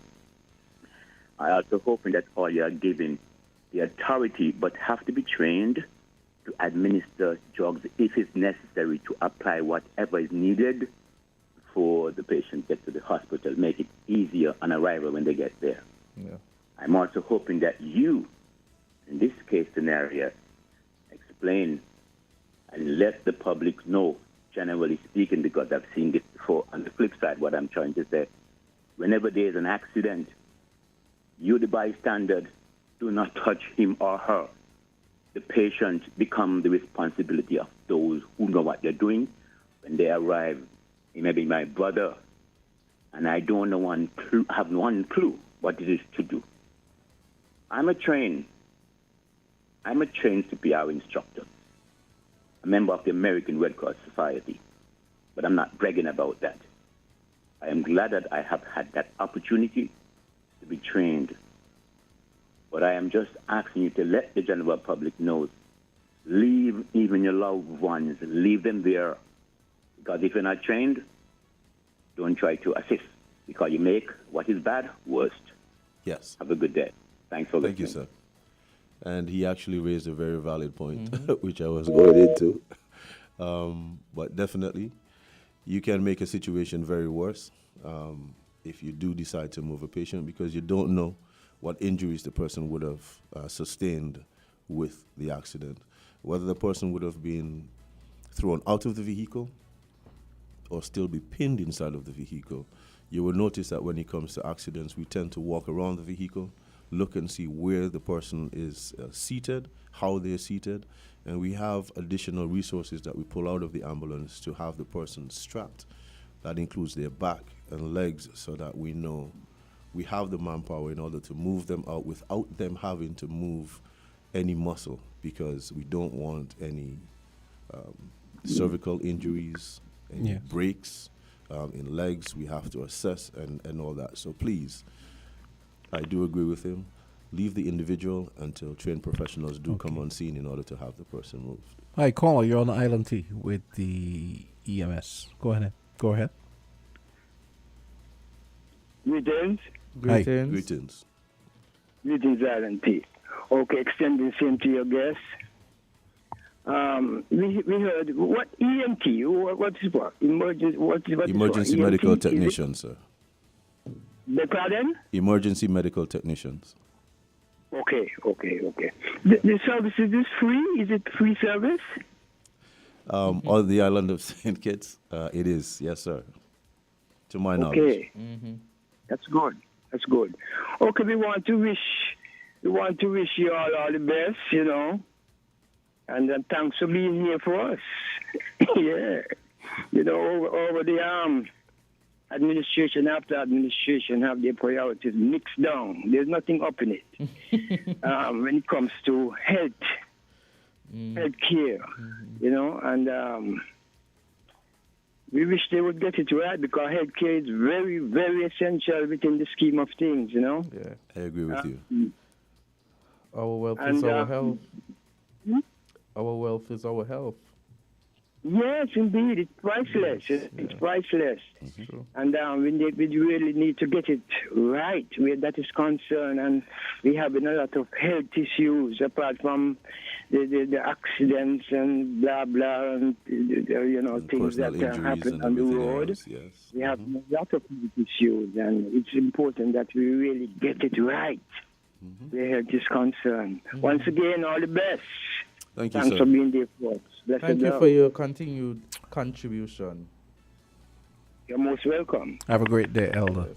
I also hoping that all you are giving the authority, but have to be trained to administer drugs if it's necessary, to apply whatever is needed for the patient get to the hospital, make it easier on arrival when they get there. Yeah. I'm also hoping that you, in this case scenario, explain and let the public know, generally speaking, because I've seen this before. On the flip side, what I'm trying to say, whenever there's an accident, you, the bystander, do not touch him or her. The patient becomes the responsibility of those who know what they're doing. When they arrive, it may be my brother, and I don't know have one clue what it is to do. I'm a trained CPR instructor, a member of the American Red Cross Society, but I'm not bragging about that. I am glad that I have had that opportunity to be trained. But I am just asking you to let the general public know, leave even your loved ones, leave them there. Because if you're not trained, don't try to assist, because you make what is bad worse. Yes. Have a good day. Thanks for listening. Thank you, sir. And he actually raised a very valid point, which I was going into. But definitely, you can make a situation very worse if you do decide to move a patient, because you don't know what injuries the person would have sustained with the accident. Whether the person would have been thrown out of the vehicle or still be pinned inside of the vehicle. You will notice that when it comes to accidents, we tend to walk around the vehicle, look and see where the person is seated, how they're seated, and we have additional resources that we pull out of the ambulance to have the person strapped. That includes their back and legs, so that we know we have the manpower in order to move them out without them having to move any muscle, because we don't want any cervical injuries, any breaks in legs. We have to assess and all that. So please, I do agree with him. Leave the individual until trained professionals do come on scene in order to have the person moved. Hi, caller, you're on the Island T with the EMS. Go ahead. Greetings. Hi. Greetings. Greetings, Island T. Okay, extending same to your guests. We heard what EMT? What is what? Emergency medical technicians, sir. The pardon? Emergency medical technicians. Okay. The service is free? Is it free service? On the island of St. Kitts, it is, yes, sir. To my knowledge. Okay. That's good. Okay, we want to wish you all the best, you know. And thanks for being here for us. Yeah. You know, over the administration after administration have their priorities mixed down. There's nothing up in it. When it comes to health care, you know, and we wish they would get it right, because health care is very, very essential within the scheme of things, you know. Yeah, I agree with you. Our wealth is our health. Our wealth is our health. Yes, indeed. It's priceless. It's priceless. And we really need to get it right where that is concerned. And we have a lot of health issues apart from the accidents and blah, blah, and, you know, things that can happen on the road. Else, yes. We have a lot of health issues, and it's important that we really get it right where health is concerned. Once again, all the best. Thank you, Thanks sir. for being there for us. Blessed Thank you love. for your continued contribution. You're most welcome. Have a great day, Elder.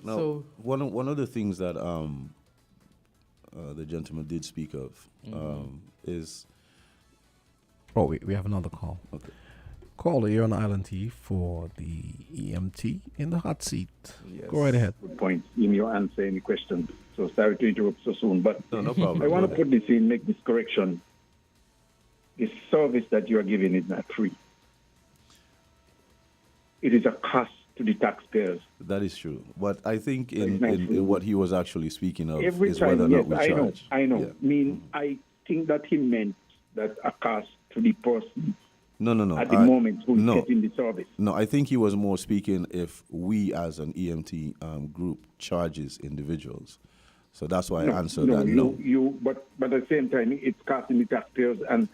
Now, So one of the things that the gentleman did speak of is... Oh, we have another call. Okay. Caller, you're on Island T for the EMT in the hot seat. Yes. Go right ahead. Good point in your answer, any question. So sorry to interrupt so soon, but No problem. I want to put this in, make this correction. The service that you are giving is not free. It is a cost to the taxpayers. That is true. But I think in what he was actually speaking of Every is time, whether or yes, not we charge. I know. Yeah. I think that he meant that a cost to the person No. at the moment who is getting the service. No, I think he was more speaking if we as an EMT group charges individuals. So that's why I answered that no. But at the same time, it's costing the taxpayers. And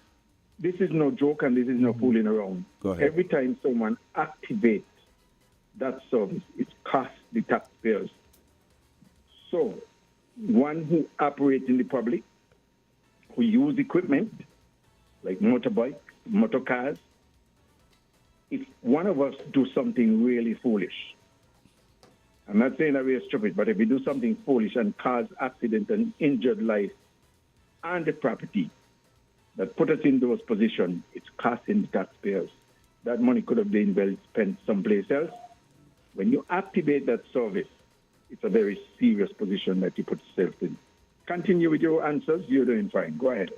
this is no joke and this is no fooling around. Go ahead. Every time someone activates that service, it costs the taxpayers. So one who operates in the public, who use equipment, like motorbikes, motor cars, if one of us do something really foolish, I'm not saying that we are stupid, but if we do something foolish and cause accident and injured life and the property that put us in those positions, it's costing the taxpayers. That money could have been well spent someplace else. When you activate that service, it's a very serious position that you put yourself in. Continue with your answers. You're doing fine. Go ahead.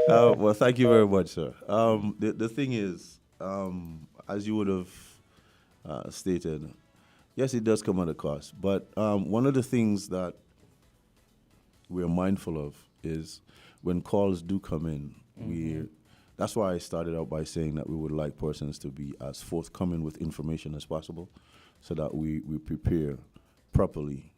Well, thank you very much, sir. The thing is, as you would have stated, yes, it does come at a cost. But one of the things that we're mindful of is when calls do come in, that's why I started out by saying that we would like persons to be as forthcoming with information as possible so that we prepare properly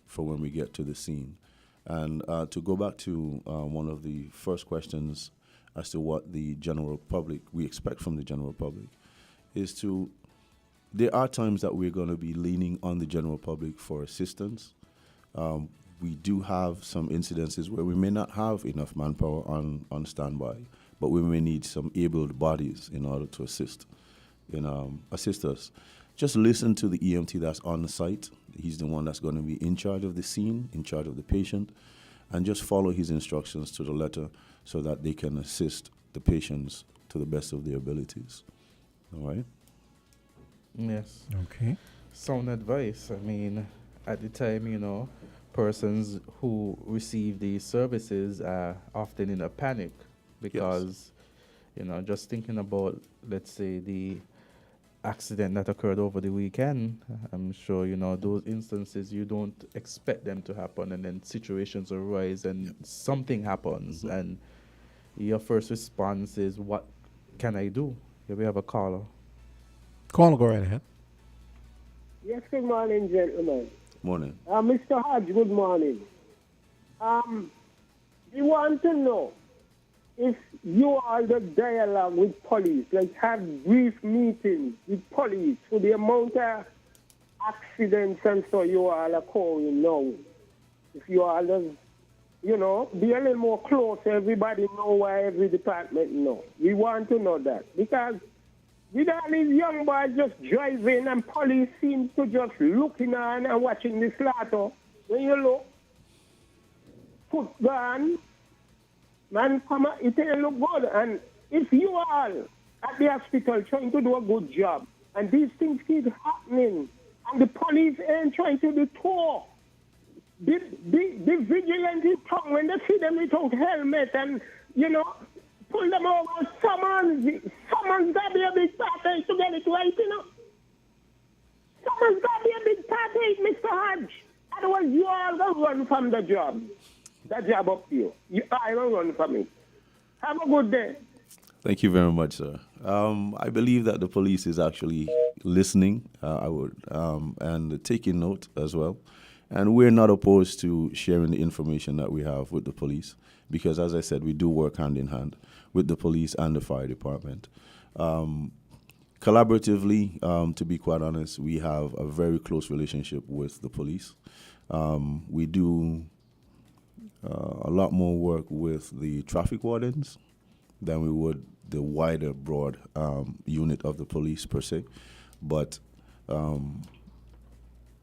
for when we get to the scene. And to go back to one of the first questions as to what the general public, we expect from the general public, is there are times that we're going to be leaning on the general public for assistance. We do have some incidences where we may not have enough manpower on standby, but we may need some abled bodies in order to assist us. Just listen to the EMT that's on the site. He's the one that's going to be in charge of the scene, in charge of the patient, and just follow his instructions to the letter so that they can assist the patients to the best of their abilities. All right? Yes. Okay. Sound advice. I mean, at the time, persons who receive these services are often in a panic because, just thinking about, let's say, the accident that occurred over the weekend, I'm sure, those instances, you don't expect them to happen, and then situations arise and something happens, and your first response is, what can I do? Here we have a caller. Caller, go right ahead. Yes, good morning, gentlemen. Morning. Mr. Hodge, good morning. We want to know if you are the dialogue with police, like have brief meetings with police for the amount of accidents and so you all are calling now. If you all just, be a little more close, everybody know why every department know. We want to know that because with all these young boys just driving and police seems to just looking on and watching the slaughter. When you look, put gun, man, come on, it ain't look good. And if you all at the hospital trying to do a good job, and these things keep happening, and the police ain't trying to do talk, the vigilante tongue, when they see them without helmet and, pull them over, someone's got to be a big party to get it right, Someone's got to be a big party, Mr. Hodge. Otherwise, you all going to run from the job. That job up to you. I don't run from it. Have a good day. Thank you very much, sir. I believe that the police is actually listening, and taking note as well. And we're not opposed to sharing the information that we have with the police because, as I said, we do work hand in hand with the police and the fire department. Collaboratively, to be quite honest, we have a very close relationship with the police. We do a lot more work with the traffic wardens than we would the wider, broad unit of the police per se. But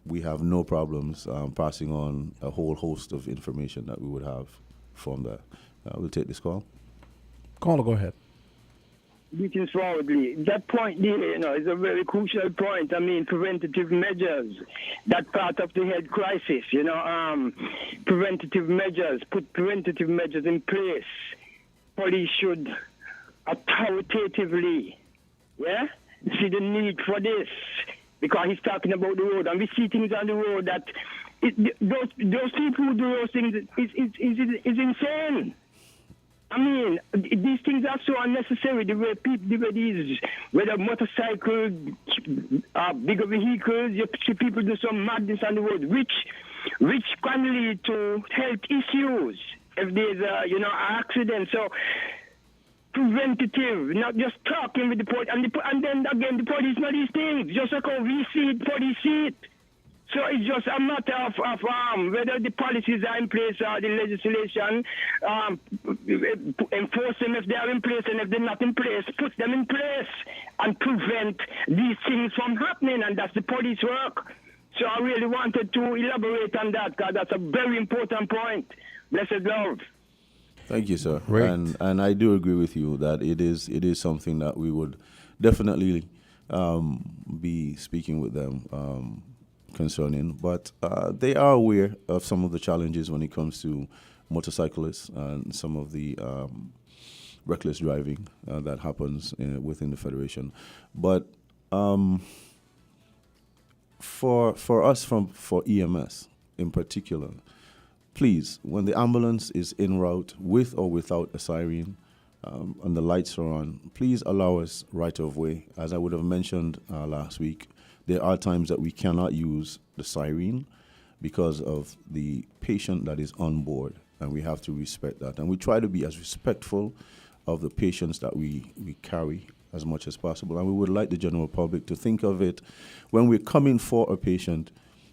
we have no problems passing on a whole host of information that we would have from that. We'll take this call. Caller, go ahead. Greetings forwardly. That point there, is a very crucial point. I mean, preventative measures, that part of the health crisis, preventative measures, put preventative measures in place. Police should authoritatively, see the need for this. Because he's talking about the road, and we see things on the road that those people who do those things is insane. I mean, these things are so unnecessary. The way these, whether motorcycles, bigger vehicles, you see people do some madness on the road, which can lead to health issues if there's an accident. So preventative, not just talking with the police, and then again the police know these things. Just like how we see it, police see it. So it's just a matter of whether the policies are in place or the legislation, enforce them if they are in place, and if they're not in place, put them in place and prevent these things from happening, and that's the police work. So I really wanted to elaborate on that because that's a very important point. Blessed love. Thank you, sir. Great. And I do agree with you that it is something that we would definitely be speaking with them concerning. But they are aware of some of the challenges when it comes to motorcyclists and some of the reckless driving that happens within the Federation. But for us, for EMS in particular, please, when the ambulance is en route with or without a siren and the lights are on, please allow us right of way. As I would have mentioned last week, there are times that we cannot use the siren because of the patient that is on board, and we have to respect that. And we try to be as respectful of the patients that we carry as much as possible. And we would like the general public to think of it when we're coming for a patient,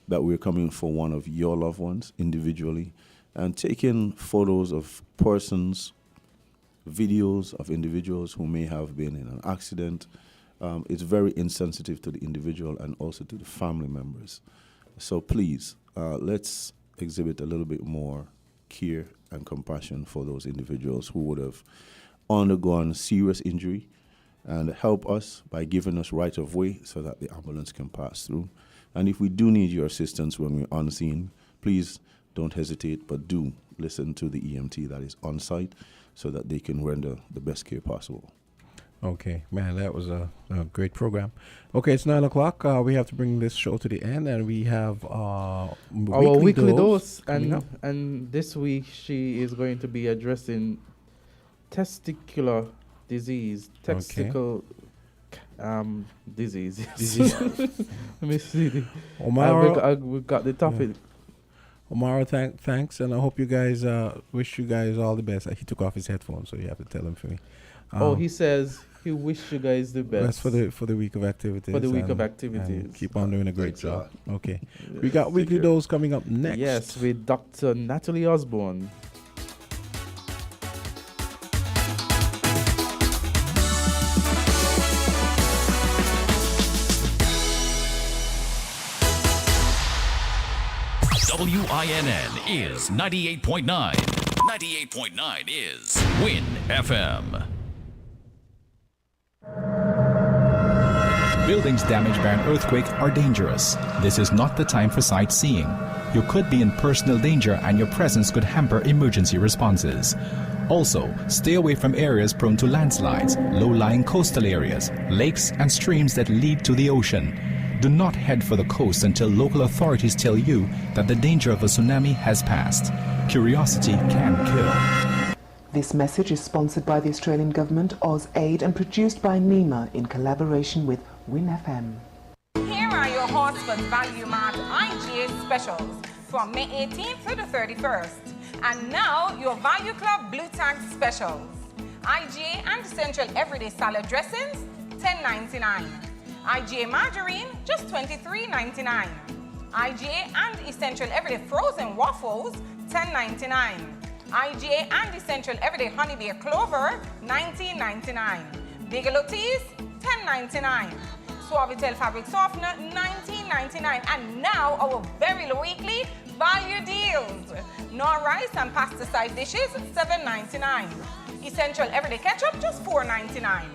that we're coming for one of your loved ones individually, and taking photos of persons, videos of individuals who may have been in an accident. It's very insensitive to the individual and also to the family members. So please, let's exhibit a little bit more care and compassion for those individuals who would have undergone serious injury, and help us by giving us right of way so that the ambulance can pass through. And if we do need your assistance when we're on scene, please don't hesitate, but do listen to the EMT that is on site so that they can render the best care possible. Okay, man, that was a great program. Okay, it's 9 o'clock. We have to bring this show to the end, and we have our weekly dose. coming up. And this week she is going to be addressing testicular disease. Testicle disease. Let me see. Omar, we got the topic. Omar, thanks, and I hope you guys wish you guys all the best. He took off his headphones, so you have to tell him for me. He says he wished you guys the best. That's for the week of activities. For the week of activities. Keep on doing a great job. Okay. We got weekly dose coming up next. Yes, with Dr. Natalie Osborne. WINN is 98.9. 98.9 is WIN FM. Buildings damaged by an earthquake are dangerous. This is not the time for sightseeing. You could be in personal danger and your presence could hamper emergency responses. Also, stay away from areas prone to landslides, low-lying coastal areas, lakes and streams that lead to the ocean. Do not head for the coast until local authorities tell you that the danger of a tsunami has passed. Curiosity can kill. This message is sponsored by the Australian Government, AusAid, and produced by NEMA in collaboration with WIN FM. Here are your Horseman's Value Mart IGA specials from May 18th to the 31st. And now your Value Club Blue Tag specials. IGA and Essential Everyday Salad Dressings, $10.99. IGA Margarine, just $23.99. IGA and Essential Everyday Frozen Waffles, $10.99. IGA and Essential Everyday Honey Beer Clover, $19.99. Bigelow Teas, $10.99. Suavitel Fabric Softener, $19.99. And now our very low weekly value deals. Nor rice and pasta side dishes, $7.99. Essential Everyday Ketchup, just $4.99.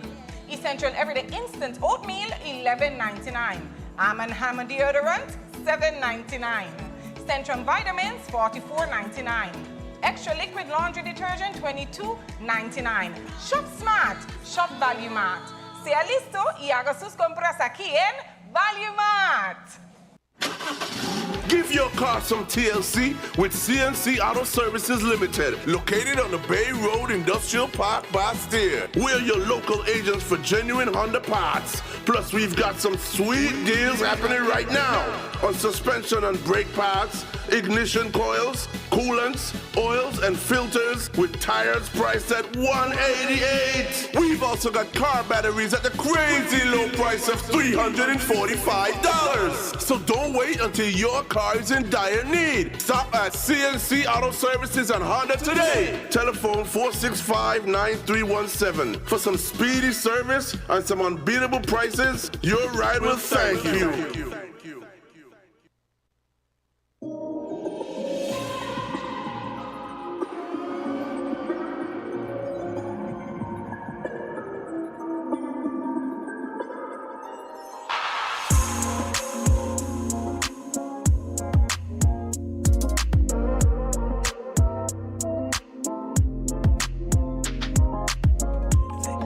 Essential Everyday Instant Oatmeal, $11.99. Arm & Hammer Deodorant, $7.99. Centrum Vitamins, $44.99. Extra Liquid Laundry Detergent, $22.99. Shop Smart, Shop Value Mart. Sea listo y haga sus compras aquí en Value Mart. Give your car some TLC with CNC Auto Services Limited, located on the Bay Road Industrial Park, Bastyr. We're your local agents for genuine Honda parts. Plus, we've got some sweet deals happening right now on suspension and brake parts, ignition coils, coolants, oils, and filters with tires priced at $188. We've also got car batteries at the crazy low price of $345. So don't wait until your car is in dire need. Stop at CNC Auto Services and Honda today. Telephone 465-9317. For some speedy service and some unbeatable prices, your ride will thank you.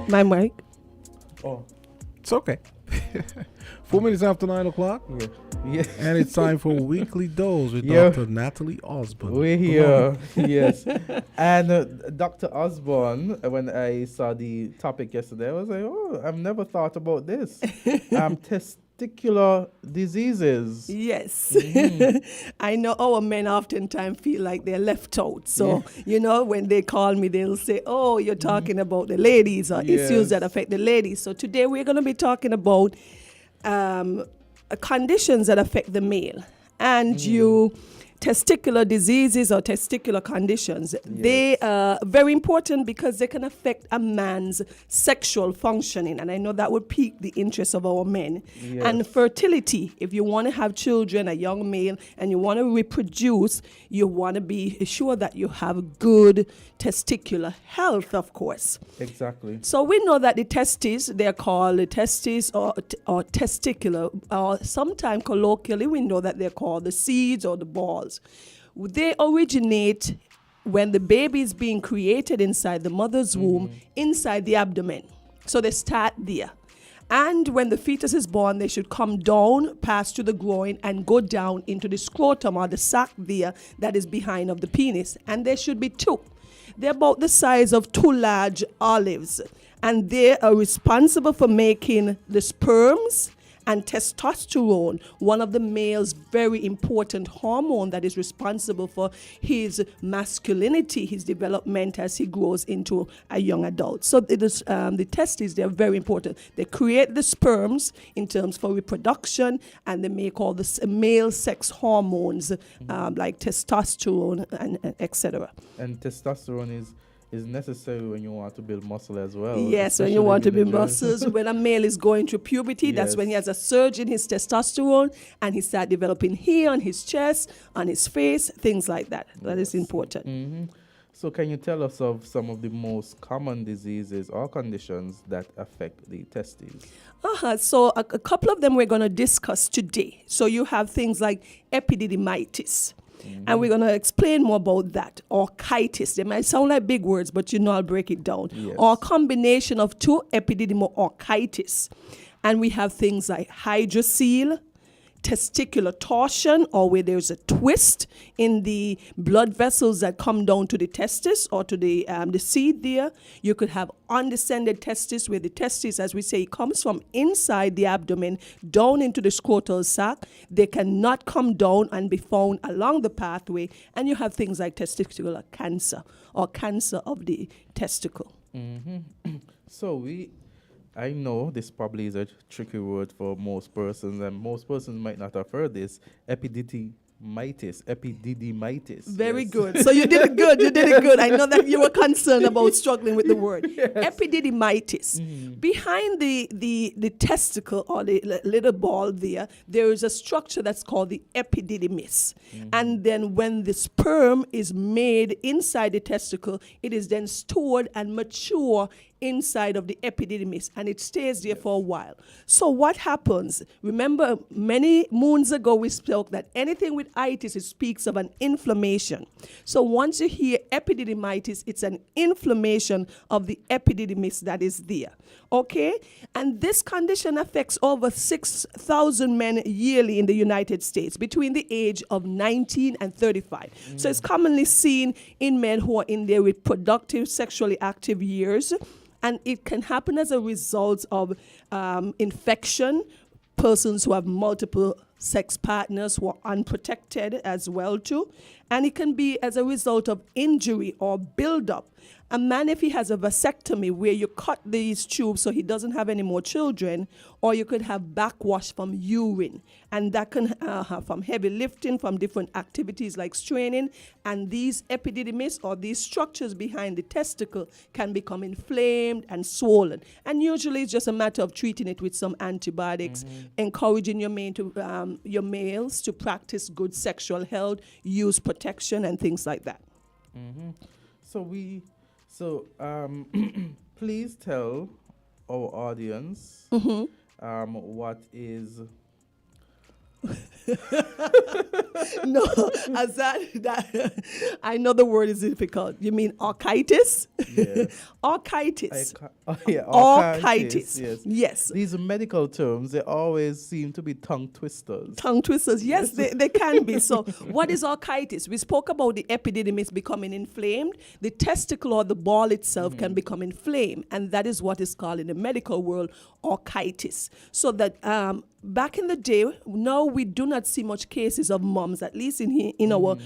My mic. Oh, it's okay. 4 minutes after 9 o'clock. Yeah. And it's time for Weekly Dose with Dr. Natalie Osborne. We're here. Yes. And Dr. Osborne, when I saw the topic yesterday, I was like, oh, I've never thought about this. Testicular diseases. Yes. I know our men oftentimes feel like they're left out. So, you know, when they call me, they'll say, oh, you're talking about the ladies or issues that affect the ladies. So today we're going to be talking about conditions that affect the male. And you testicular diseases or testicular conditions, they are very important because they can affect a man's sexual functioning. And I know that would pique the interest of our men. Yes. And fertility, if you want to have children, a young male, and you want to reproduce, you want to be sure that you have good testicular health, of course. Exactly. So we know that the testes, they're called the testes or testicular, or sometimes colloquially we know that they're called the seeds or the balls. They originate when the baby is being created inside the mother's womb, inside the abdomen. So they start there. And when the fetus is born, they should come down, pass to the groin, and go down into the scrotum or the sac there that is behind of the penis. And there should be two. They're about the size of two large olives. And they are responsible for making the sperms and testosterone, one of the male's very important hormone that is responsible for his masculinity, his development as he grows into a young adult. So it is, the testes, they're very important. They create the sperms in terms for reproduction, and they make all the male sex hormones like testosterone and etc. And testosterone is necessary when you want to build muscle as well. Yes, when you want to build muscles. When a male is going through puberty, that's when he has a surge in his testosterone and he starts developing hair on his chest, on his face, things like that. That is important. So can you tell us of some of the most common diseases or conditions that affect the testes? So a couple of them we're going to discuss today. So you have things like epididymitis. And we're going to explain more about that. Orchitis. They might sound like big words, but you know I'll break it down. Yes. Or a combination of two, epididymoorchitis. And we have things like hydrocele, testicular torsion, or where there's a twist in the blood vessels that come down to the testis or to the seed there. You could have undescended testis, where the testis, as we say, comes from inside the abdomen down into the scrotal sac. They cannot come down and be found along the pathway. And you have things like testicular cancer or cancer of the testicle. So I know this probably is a tricky word for most persons, and most persons might not have heard this. Epididymitis. Very yes. good. So you did it good. You did it good. I know that you were concerned about struggling with the word. Yes. Epididymitis. Behind the testicle or the little ball there is a structure that's called the epididymis. And then when the sperm is made inside the testicle, it is then stored and mature inside of the epididymis, and it stays there for a while. So what happens? Remember, many moons ago we spoke that anything with itis, it speaks of an inflammation. So once you hear epididymitis, it's an inflammation of the epididymis that is there. Okay? And this condition affects over 6,000 men yearly in the United States between the age of 19 and 35. So it's commonly seen in men who are in their reproductive, sexually active years. And it can happen as a result of infection, persons who have multiple sex partners who are unprotected as well too. And it can be as a result of injury or buildup. A man, if he has a vasectomy where you cut these tubes so he doesn't have any more children, or you could have backwash from urine, and that can have from heavy lifting, from different activities like straining, and these epididymis or these structures behind the testicle can become inflamed and swollen. And usually it's just a matter of treating it with some antibiotics, encouraging your males to practice good sexual health, use protection and things like that. So please tell our audience what is... No, Azard, I know the word is difficult. You mean orchitis? Yeah. Orchitis. Orchitis. Yes. These medical terms, they always seem to be tongue twisters. Tongue twisters, yes, they can be. So what is orchitis? We spoke about the epididymis becoming inflamed. The testicle or the ball itself can become inflamed, and that is what is called in the medical world orchitis. So that back in the day, now we do not see much cases of mumps, at least in our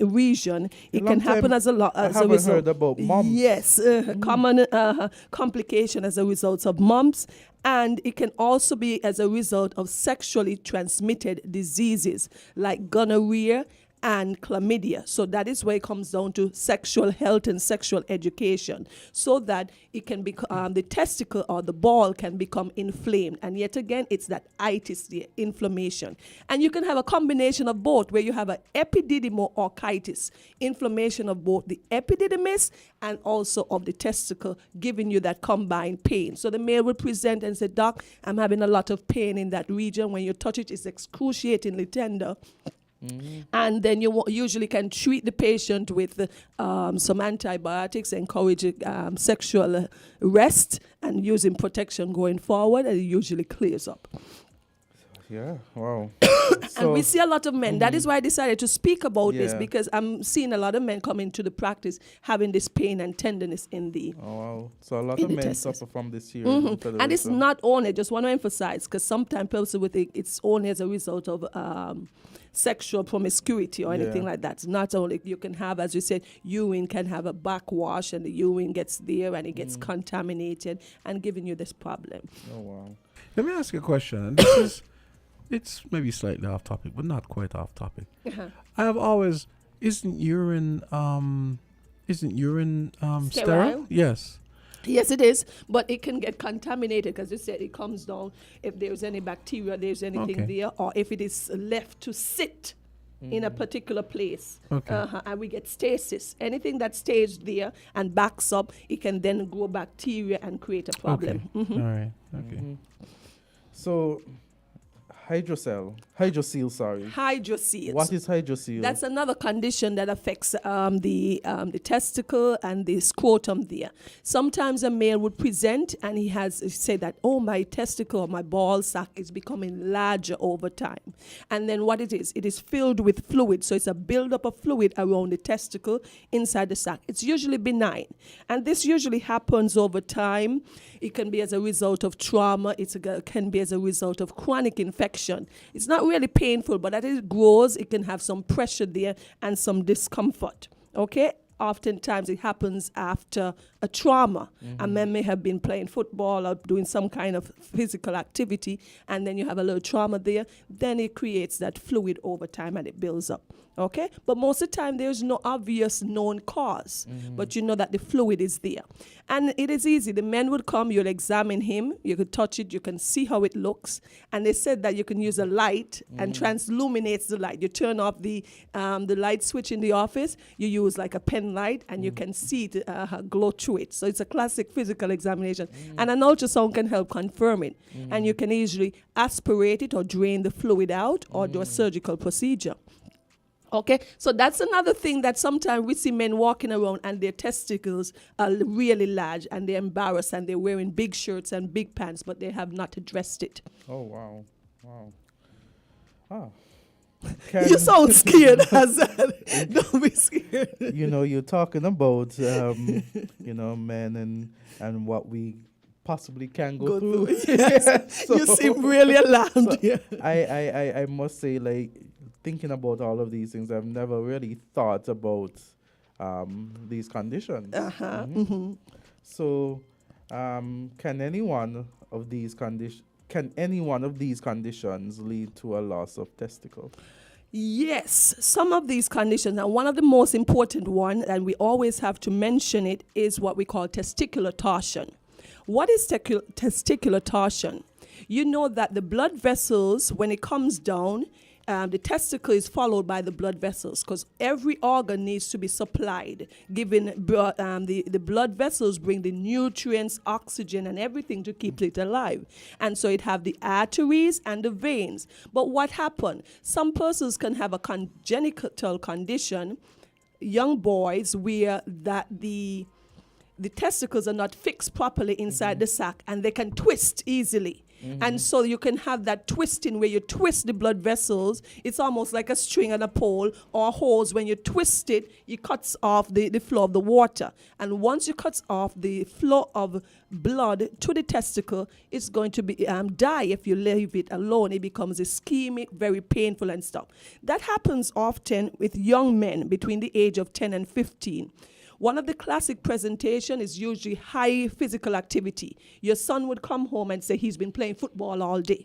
region. It can happen as a lot. I haven't heard about mumps. Yes, common complication as a result of mumps. And it can also be as a result of sexually transmitted diseases like gonorrhea and chlamydia. So that is where it comes down to sexual health and sexual education, so that it can become the testicle or the ball can become inflamed. And yet again, it's that itis, the inflammation. And you can have a combination of both, where you have an epididymoorchitis, inflammation of both the epididymis and also of the testicle, giving you that combined pain. So the male will present and say, "Doc, I'm having a lot of pain in that region. When you touch it, it's excruciatingly tender." And then you usually can treat the patient with some antibiotics, encourage sexual rest, and using protection going forward, and it usually clears up. Yeah, wow. And we see a lot of men. That is why I decided to speak about this, because I'm seeing a lot of men come into the practice having this pain and tenderness in the wow. So a lot of men suffer from this here. And it's not only, I just want to emphasize, because sometimes people with it's only as a result of sexual promiscuity or anything like that. It's not only, you can have, as you said, urine can have a backwash, and the urine gets there and it gets contaminated and giving you this problem. Oh, wow. Let me ask you a question. And this is, it's maybe slightly off topic, but not quite off topic. I have always, isn't urine sterile? Yes. Yes, it is, but it can get contaminated, because you said it comes down if there's any bacteria, there's anything there, or if it is left to sit in a particular place. And we get stasis. Anything that stays there and backs up, it can then grow bacteria and create a problem. All right. Okay. So, hydrocele, sorry. Hydrocele. What is hydrocele? That's another condition that affects the testicle and the scrotum there. Sometimes a male would present and he said that, "Oh, my testicle or my ball sac is becoming larger over time." And then what it is filled with fluid. So it's a buildup of fluid around the testicle inside the sac. It's usually benign. And this usually happens over time. It can be as a result of trauma. It can be as a result of chronic infection. It's not really painful, but as it grows, it can have some pressure there and some discomfort. Okay? Oftentimes it happens after a trauma. A man may have been playing football or doing some kind of physical activity, and then you have a little trauma there. Then it creates that fluid over time and it builds up. Okay? But most of the time there's no obvious known cause, but you know that the fluid is there. And it is easy. The man would come, you'll examine him, you could touch it, you can see how it looks. And they said that you can use a light and transilluminates the light. You turn off the light switch in the office, you use like a pen light, and you can see it glow through it. So it's a classic physical examination. And an ultrasound can help confirm it. And you can easily aspirate it or drain the fluid out or do a surgical procedure. Okay, so that's another thing that sometimes we see men walking around and their testicles are really large and they're embarrassed and they're wearing big shirts and big pants, but they have not addressed it. Oh, wow. Wow. Ah. You sound scared, Azard. Don't be scared. You know, you're talking about, men and what we possibly can go through. Yes. You seem really alarmed. I must say, like, thinking about all of these things, I've never really thought about these conditions. So, can any one of these conditions lead to a loss of testicle? Yes, some of these conditions, and one of the most important one, and we always have to mention it, is what we call testicular torsion. What is testicular torsion? You know that the blood vessels, when it comes down, the testicle is followed by the blood vessels, because every organ needs to be supplied, given the blood vessels bring the nutrients, oxygen, and everything to keep it alive. And so it have the arteries and the veins. But what happened? Some persons can have a congenital condition, young boys, where that the testicles are not fixed properly inside the sac, and they can twist easily. And so you can have that twisting where you twist the blood vessels. It's almost like a string and a pole or a hose. When you twist it, it cuts off the flow of the water. And once you cut off the flow of blood to the testicle, it's going to be die if you leave it alone. It becomes ischemic, very painful and stuff. That happens often with young men between the age of 10 and 15. One of the classic presentation is usually high physical activity. Your son would come home and say he's been playing football all day.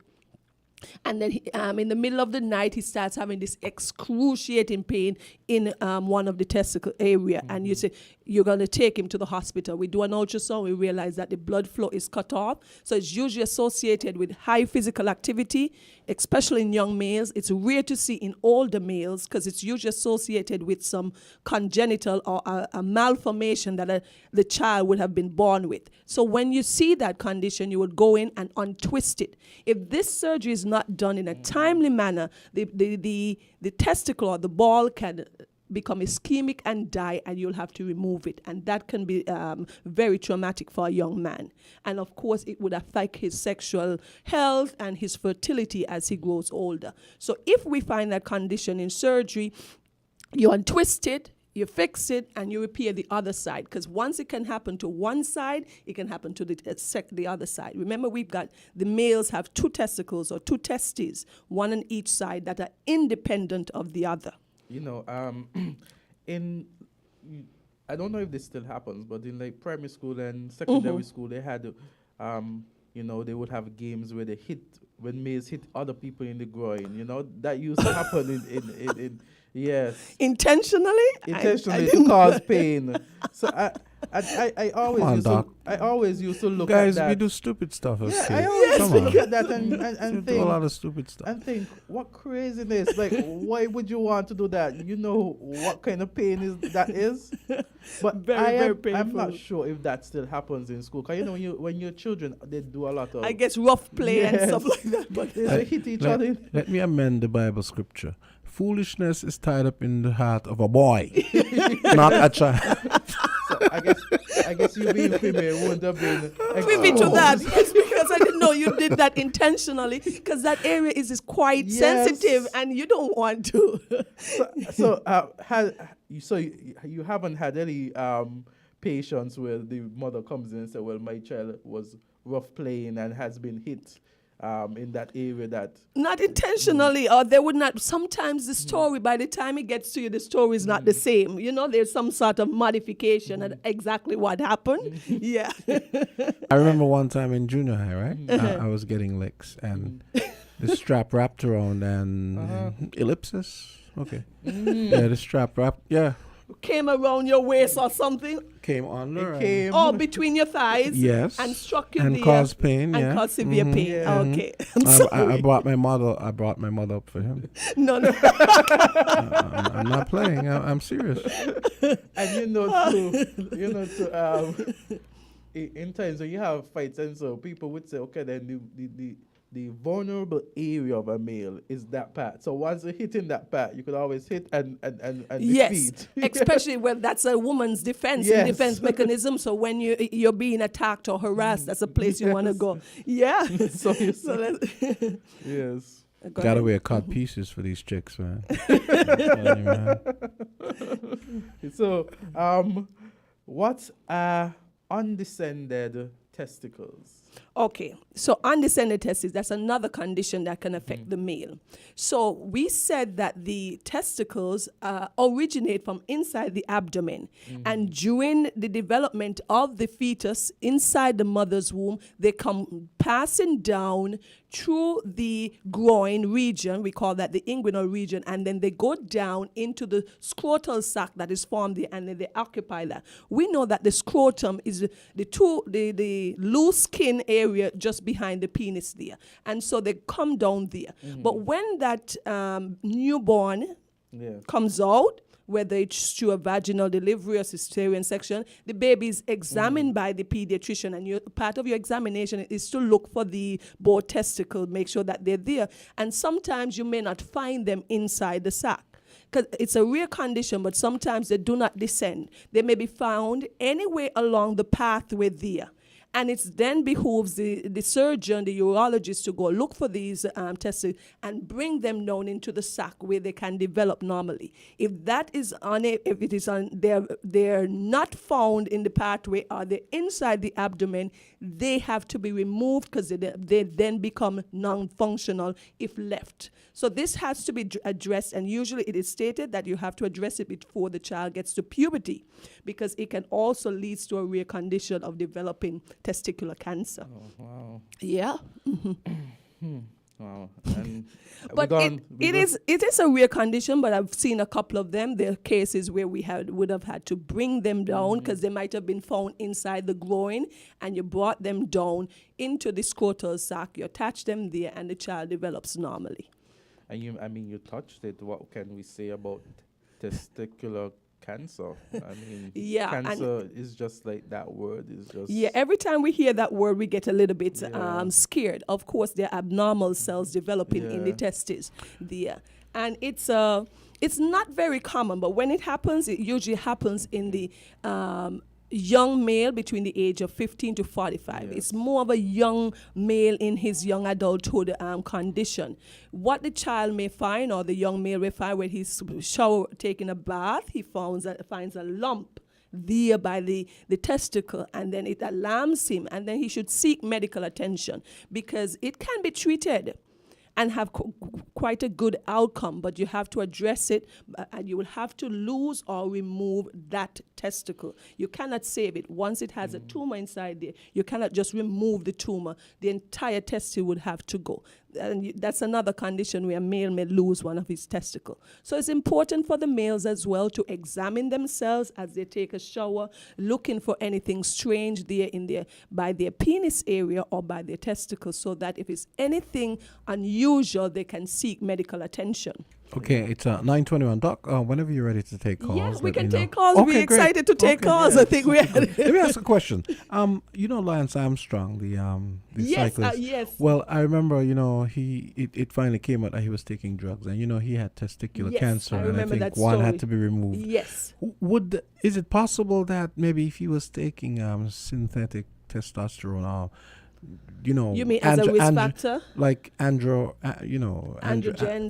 And then in the middle of the night, he starts having this excruciating pain in one of the testicle area. And you say, you're going to take him to the hospital. We do an ultrasound. We realize that the blood flow is cut off. So it's usually associated with high physical activity, especially in young males. It's rare to see in older males because it's usually associated with some congenital or a malformation that the child would have been born with. So when you see that condition, you would go in and untwist it. If this surgery is not done in a timely manner, the testicle or the ball can become ischemic and die, and you'll have to remove it. And that can be very traumatic for a young man. And of course, it would affect his sexual health and his fertility as he grows older. So if we find that condition in surgery, you untwist it, you fix it, and you repair the other side. Because once it can happen to one side, it can happen to the other side. Remember, the males have two testicles or two testes, one on each side, that are independent of the other. You know, I don't know if this still happens, but in like primary school and secondary school, they had, you know, they would have games where when males hit other people in the groin. You know, that used to happen in yes. Intentionally to cause pain. So I always used to look Guys, at that. we do stupid stuff as kids. I always look at that and We think do a lot of stupid stuff. and think, what craziness! Like, why would you want to do that? You know what kind of pain that is. But very painful. I'm not sure if that still happens in school. Cause you know when you're children, they do a lot of. I guess rough play and stuff like that. But they hit each other. Let me amend the Bible scripture. Foolishness is tied up in the heart of a boy, not a child. So I guess you being female would have been privy to that. Yes, because I didn't know you did that intentionally. Because that area is quite sensitive, and you don't want to. So you haven't had any patients where the mother comes in and says, "Well, my child was rough playing and has been hit." In that area that... Not intentionally, or they would not... Sometimes the story, by the time it gets to you, the story is not the same. You know, there's some sort of modification and exactly what happened. Yeah. I remember one time in junior high, right? I was getting licks, and the strap wrapped around and ellipsis. Okay. Yeah, the strap wrapped... Yeah. Came around your waist or something. Came on there. Or between your thighs. Yes. And struck you and there. caused pain. And caused severe pain. Yeah. Okay. I'm sorry. I brought my mother up for him. No. I'm not playing. I'm serious. And in times when you have fights, and so people would say, okay, then the vulnerable area of a male is that part. So once you hit in that part, you could always hit and yes, defeat. Especially when that's a woman's defense defense mechanism. So when you're being attacked or harassed, that's a place you want to go. Yeah. Yes. Gotta wear cut pieces for these chicks, man. So, what's undescended testicles? Okay, so undescended testes, that's another condition that can affect the male. So we said that the testicles originate from inside the abdomen. And during the development of the fetus inside the mother's womb, they come passing down through the groin region, we call that the inguinal region, and then they go down into the scrotal sac that is formed there, and then they occupy that. We know that the scrotum is the loose skin area just behind the penis there, and so they come down there. But when that newborn comes out, whether it's through a vaginal delivery or cesarean section, the baby is examined by the pediatrician, and part of your examination is to look for the both testicles, make sure that they're there. And sometimes you may not find them inside the sac. Because it's a rare condition, but sometimes they do not descend. They may be found anywhere along the pathway there. And it then behooves the surgeon, the urologist, to go look for these testes and bring them down into the sac where they can develop normally. If that is they're not found in the pathway or they're inside the abdomen, they have to be removed because they then become non-functional if left. So this has to be addressed, and usually it is stated that you have to address it before the child gets to puberty, because it can also lead to a rare condition of developing testicular cancer. Oh, wow. Yeah. Wow. But it is a rare condition, but I've seen a couple of them. There are cases where would have had to bring them down because they might have been found inside the groin, and you brought them down into the scrotal sac, you attach them there, and the child develops normally. And you touched it. What can we say about testicular cancer? I mean, cancer is just like that word. Is just every time we hear that word, we get a little bit scared. Of course, there are abnormal cells developing in the testes there. And it's not very common, but when it happens, it usually happens in the young male between the age of 15 to 45. Yes. It's more of a young male in his young adulthood condition. What the child may find, or the young male may find when he's taking a bath, he finds a lump there by the testicle, and then it alarms him, and then he should seek medical attention because it can be treated and have quite a good outcome, but you have to address it, and you will have to lose or remove that testicle. You cannot save it. Once it has a tumor inside there, you cannot just remove the tumor. The entire testicle would have to go. And that's another condition where a male may lose one of his testicles. So it's important for the males as well to examine themselves as they take a shower, looking for anything strange there by their penis area or by their testicles, so that if it's anything unusual, they can seek medical attention. Okay, it's 9:21. Doc, whenever you're ready to take calls. Yes, we can take calls. Okay, we're excited to take calls. Yeah. I think we had. Let me ask a question. You know Lance Armstrong, the cyclist? Yes. Well, I remember, it finally came out that he was taking drugs, and, he had testicular cancer, I and I think one had to be removed. Yes. Is it possible that maybe if he was taking synthetic testosterone or you mean as a risk factor? Like androgens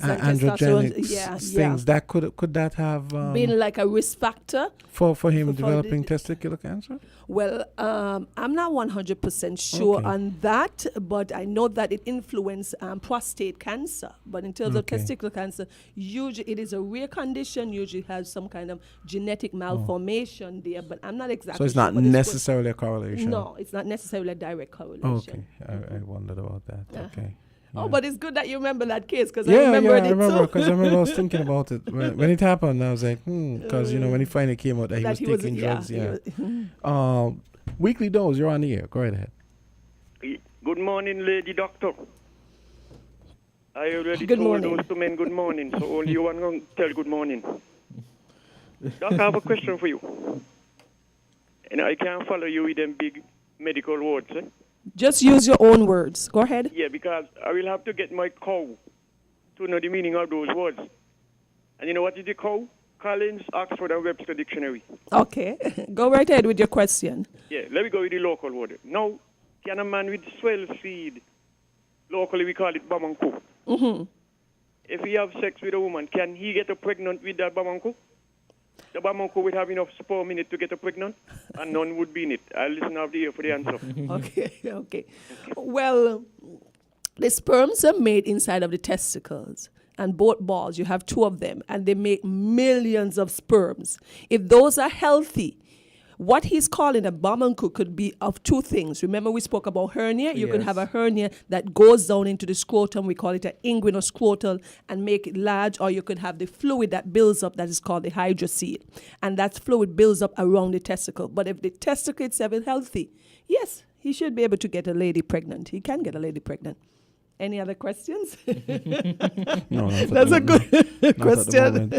androgenics things that could that have been like a risk factor for him developing testicular cancer? Well, I'm not 100% sure on that, but I know that it influences prostate cancer. But in terms of testicular cancer, usually it is a rare condition, usually has some kind of genetic malformation there, but I'm not exactly sure. So it's not necessarily a correlation? No, it's not necessarily a direct correlation. Okay, I wondered about that. Okay. Oh, but it's good that you remember that case because I remember because I remember I was thinking about it when it happened. I was like, because when he finally came out that he was taking drugs. Weekly Dose, you're on the air. Go right ahead. Good morning, lady doctor. I already told those two men good morning, so only you want to tell good morning. Doc, I have a question for you. And I can't follow you with them big medical words. Just use your own words. Go ahead. Yeah, because I will have to get my cow to know the meaning of those words. And you know what is the cow? Collins, Oxford, and Webster Dictionary. Okay. Go right ahead with your question. Yeah, let me go with the local word. Now, can a man with swell seed, locally we call it bamanku. Mm-hmm. If he have sex with a woman, can he get her pregnant with that bamanku? The bamanku would have enough sperm in it to get her pregnant, and none would be in it. I'll listen out the ear for the answer. Okay. Well, the sperms are made inside of the testicles, and both balls, you have two of them, and they make millions of sperms. If those are healthy, what he's calling a bamanku could be of two things. Remember we spoke about hernia? You could have a hernia that goes down into the scrotum. We call it an inguinoscrotal and make it large. Or you could have the fluid that builds up that is called the hydrocele. And that fluid builds up around the testicle. But if the testicle itself is healthy, yes, he should be able to get a lady pregnant. He can get a lady pregnant. Any other questions? No, that's a good question.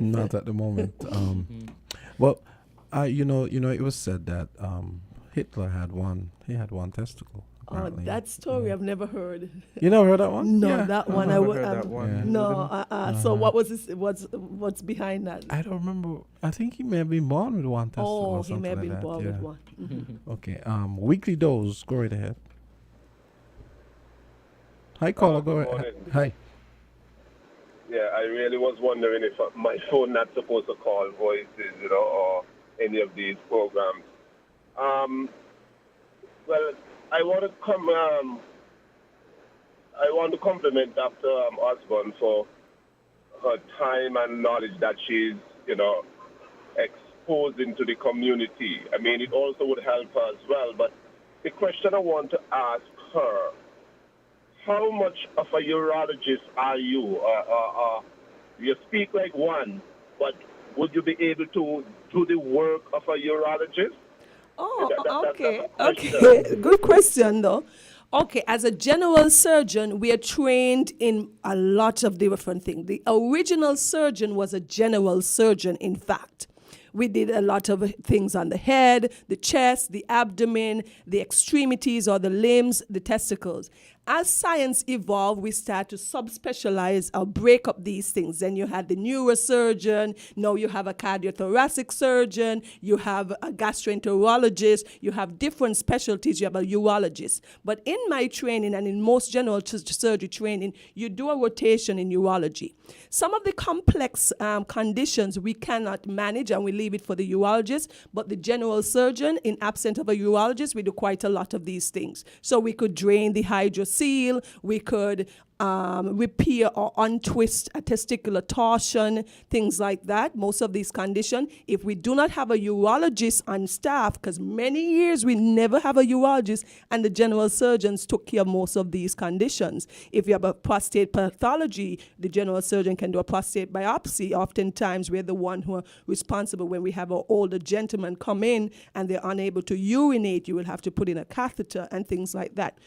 Not at the moment. Well, it was said that Hitler had one testicle. Apparently. Oh, that story I've never heard. You never heard that one? No, yeah. that one I would. That one. Yeah. No. So what was this? What's behind that? I don't remember. I think he may have been born with one testicle. Oh, he may have been born with one. Mm-hmm. Okay. Weekly Dose. Go right ahead. Hi, caller. Go ahead. Hi. Yeah, I really was wondering if my phone not supposed to call voices, or any of these programs. Well, I want to compliment Dr. Osborne for her time and knowledge that she's, exposing to the community. I mean, it also would help her as well. But the question I want to ask her, how much of a urologist are you? You speak like one, but would you be able to do the work of a urologist? Oh, okay. Okay. Good question, though. Okay, as a general surgeon, we are trained in a lot of different things. The original surgeon was a general surgeon, in fact. We did a lot of things on the head, the chest, the abdomen, the extremities or the limbs, the testicles. As science evolved, we start to subspecialize or break up these things. Then you had the neurosurgeon, now you have a cardiothoracic surgeon, you have a gastroenterologist, you have different specialties, you have a urologist. But in my training and in most general surgery training, you do a rotation in urology. Some of the complex conditions we cannot manage and we leave it for the urologist, but the general surgeon, in absence of a urologist, we do quite a lot of these things. So we could drain the hydrocele, we could repair or untwist a testicular torsion, things like that. Most of these conditions, if we do not have a urologist on staff, because many years we never have a urologist, and the general surgeons took care of most of these conditions. If you have a prostate pathology, the general surgeon can do a prostate biopsy. Oftentimes we're the one who are responsible. When we have an older gentleman come in and they're unable to urinate, you will have to put in a catheter and things like that.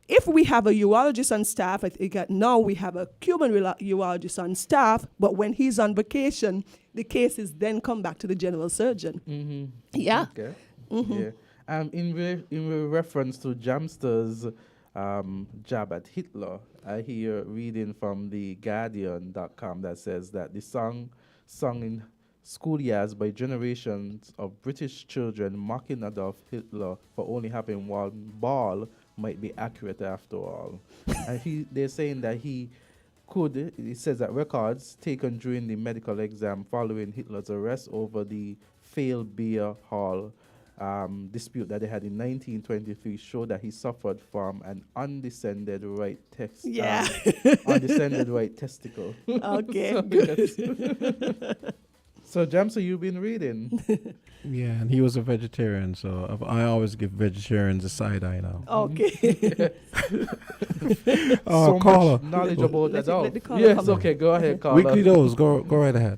If we have a urologist on staff, I think now we have a Cuban urologist on staff, but when he's on vacation, the cases then come back to the general surgeon. Mm-hmm. Yeah. Okay. Mm-hmm. Yeah. In reference to Jamster's jab at Hitler, I hear reading from the Guardian.com that says that the song sung in school years by generations of British children mocking Adolf Hitler for only having one ball might be accurate after all. And they're saying that he says that records taken during the medical exam following Hitler's arrest over the failed beer hall dispute that they had in 1923 show that he suffered from an undescended right undescended right testicle. Okay, good. So, Jamsa, you've been reading. Yeah, and he was a vegetarian, so I always give vegetarians a side eye now. Okay. So caller. much knowledge about Adolf. Yes, okay, go ahead, caller. Weekly dose, go right ahead.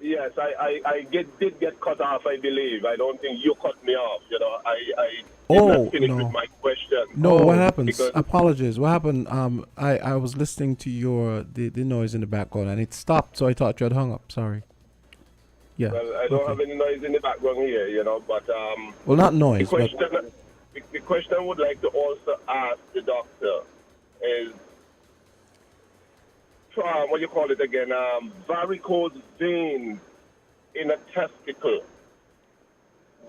Yes, I did get cut off, I believe. I don't think you cut me off. You know, I did not finish with my question. No, what happens? Apologies. What happened? I was listening to the noise in the background and it stopped, so I thought you had hung up. Sorry. Yeah. Well, I don't have any noise in the background here, you know, but well, not noise. The question I would like to also ask the doctor is, what do you call it again? Varicose veins in a testicle.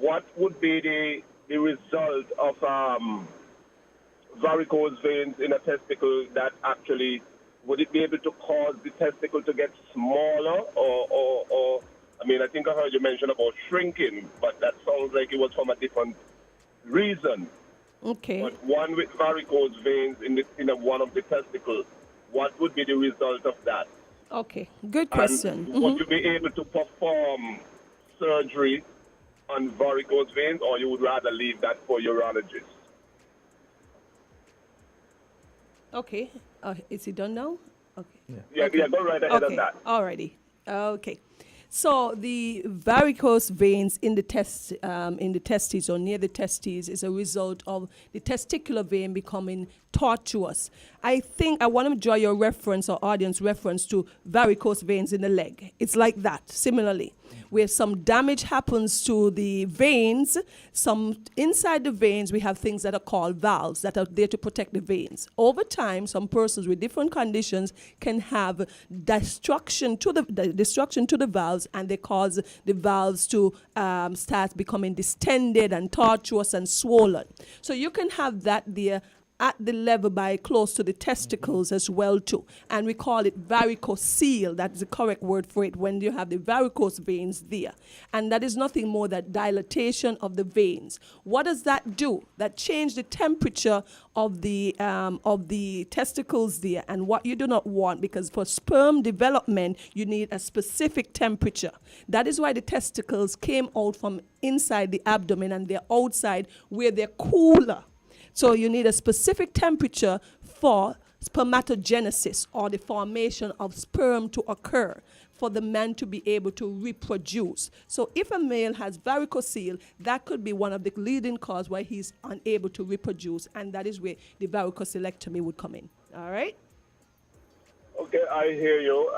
What would be the result of varicose veins in a testicle that actually, would it be able to cause the testicle to get smaller or I mean, I think I heard you mention about shrinking, but that sounds like it was from a different reason. Okay. But one with varicose veins in one of the testicles, what would be the result of that? Okay, good question. And would you be able to perform surgery on varicose veins, or you would rather leave that for urologists? Okay. Is it done now? Okay. Yeah, go right ahead on that. Alrighty. Okay. So the varicose veins in the testes or near the testes is a result of the testicular vein becoming tortuous. I think I want to draw your reference or audience reference to varicose veins in the leg. It's like that, similarly, where some damage happens to the veins. Inside the veins, we have things that are called valves that are there to protect the veins. Over time, some persons with different conditions can have destruction to the valves, and they cause the valves to start becoming distended and tortuous and swollen. So you can have that there at the level by close to the testicles as well too. And we call it varicocele. That's the correct word for it, when you have the varicose veins there. And that is nothing more than dilatation of the veins. What does that do? That change the temperature of the testicles there, and what you do not want, because for sperm development, you need a specific temperature. That is why the testicles came out from inside the abdomen and they're outside where they're cooler. So you need a specific temperature for spermatogenesis, or the formation of sperm, to occur for the man to be able to reproduce. So if a male has varicocele, that could be one of the leading cause why he's unable to reproduce, and that is where the varicocelectomy would come in. All right? Okay, I hear you.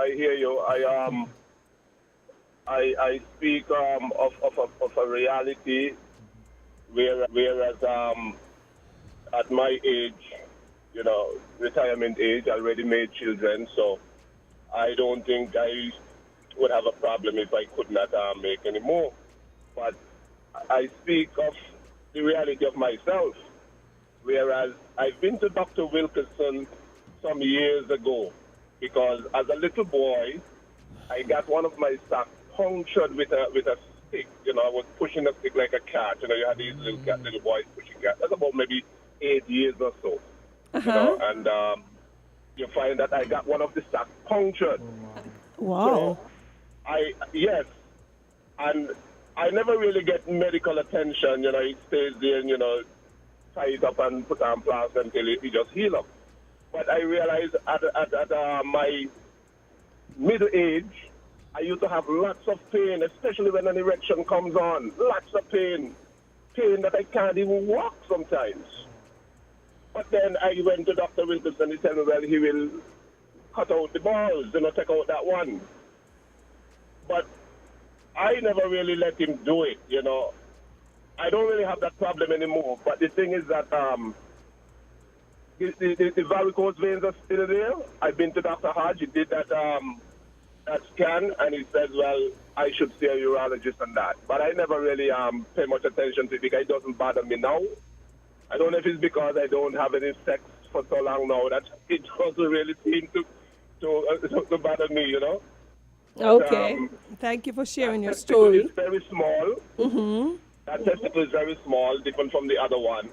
I speak of a reality whereas at my age, retirement age, I already made children, so I don't think I would have a problem if I could not make any more. But I speak of the reality of myself, whereas I've been to Dr. Wilkerson some years ago because as a little boy, I got one of my sacks punctured with a stick. I was pushing a stick like a cat. You had these little boys pushing cats. That's about maybe 8 years or so. And you find that I got one of the sacks punctured. Wow. So yes, and I never really get medical attention. It stays there and, tie it up and put on plaster until it just heal up. But I realized at my middle age, I used to have lots of pain, especially when an erection comes on. Lots of pain. Pain that I can't even walk sometimes. But then I went to Dr. Wilkerson. He said, well, he will cut out the balls, take out that one. But I never really let him do it, I don't really have that problem anymore. But the thing is that the varicose veins are still there. I've been to Dr. Hodge. He did that scan, and he said, well, I should see a urologist on that. But I never really pay much attention to it because it doesn't bother me now. I don't know if it's because I don't have any sex for so long now that it doesn't really seem to bother me, Okay. But, thank you for sharing your story. It's very small. Mm-hmm. That testicle is very small, different from the other one.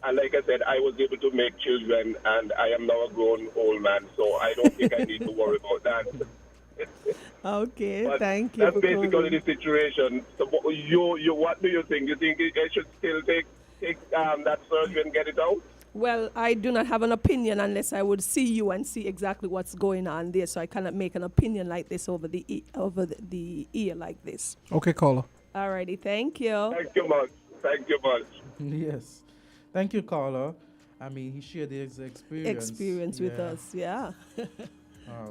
And like I said, I was able to make children, and I am now a grown old man, so I don't think I need to worry about that. Okay, but thank you. That's basically the situation. So, what do you think? You think I should still take that surgery and get it out? Well, I do not have an opinion unless I would see you and see exactly what's going on there. So I cannot make an opinion like this over the ear like this. Okay, caller. Alrighty, thank you. Thank you much. Thank you much. Yes. Thank you, caller. I mean, he shared his experience. With us, yeah.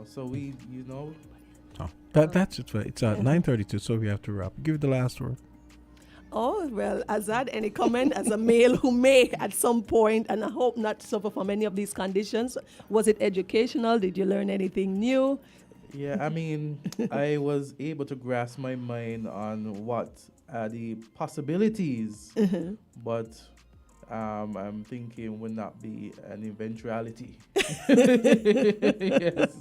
So we, Oh, that's it. It's at 9:32, so we have to wrap. Give the last word. Oh, well, Azard, any comment as a male who may at some point, and I hope not suffer from any of these conditions? Was it educational? Did you learn anything new? Yeah, I mean, I was able to grasp my mind on what are the possibilities, but I'm thinking would not be an eventuality. Yes.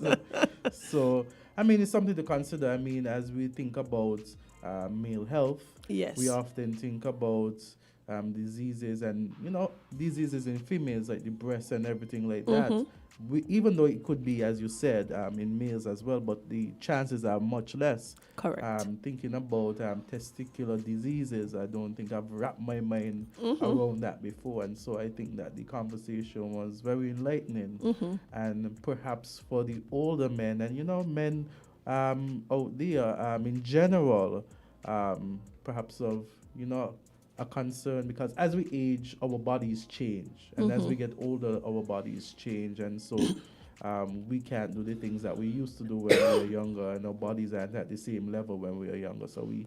So, I mean, it's something to consider. I mean, as we think about male health, yes, we often think about diseases and, diseases in females like the breast and everything like that. Even though it could be, as you said, in males as well, but the chances are much less. Correct. Thinking about testicular diseases, I don't think I've wrapped my mind around that before. And so I think that the conversation was very enlightening. And perhaps for the older men, and, men out there in general, perhaps of, a concern, because as we age, our bodies change, and as we get older, our bodies change, and so we can't do the things that we used to do when we were younger, and our bodies aren't at the same level when we were younger. So we,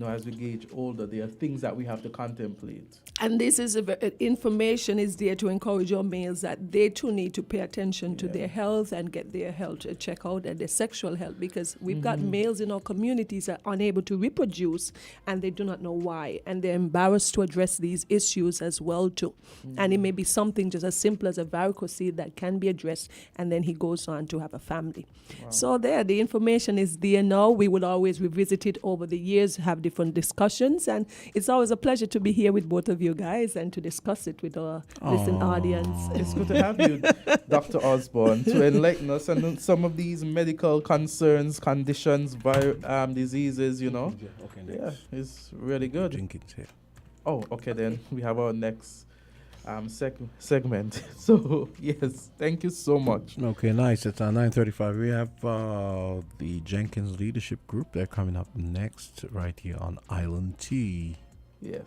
as we age older, there are things that we have to contemplate. And this is information is there to encourage your males that they too need to pay attention to their health and get their health checked out and their sexual health, because we've got males in our communities that are unable to reproduce and they do not know why, and they're embarrassed to address these issues as well too. And it may be something just as simple as a varicocele that can be addressed, and then he goes on to have a family. So the information is there now. We would always revisit it over the years, have different discussions, and it's always a pleasure to be here with both of you guys and to discuss it with our listening audience. It's good to have you, Dr. Osborne, to enlighten us on some of these medical concerns, conditions, diseases, Okay, next. Yeah, it's really good. Jenkins here. Oh, okay, then we have our next segment. So yes, thank you so much. Okay, nice. It's 9:35. We have the Jenkins Leadership Group. They're coming up next right here on Island T. Yes.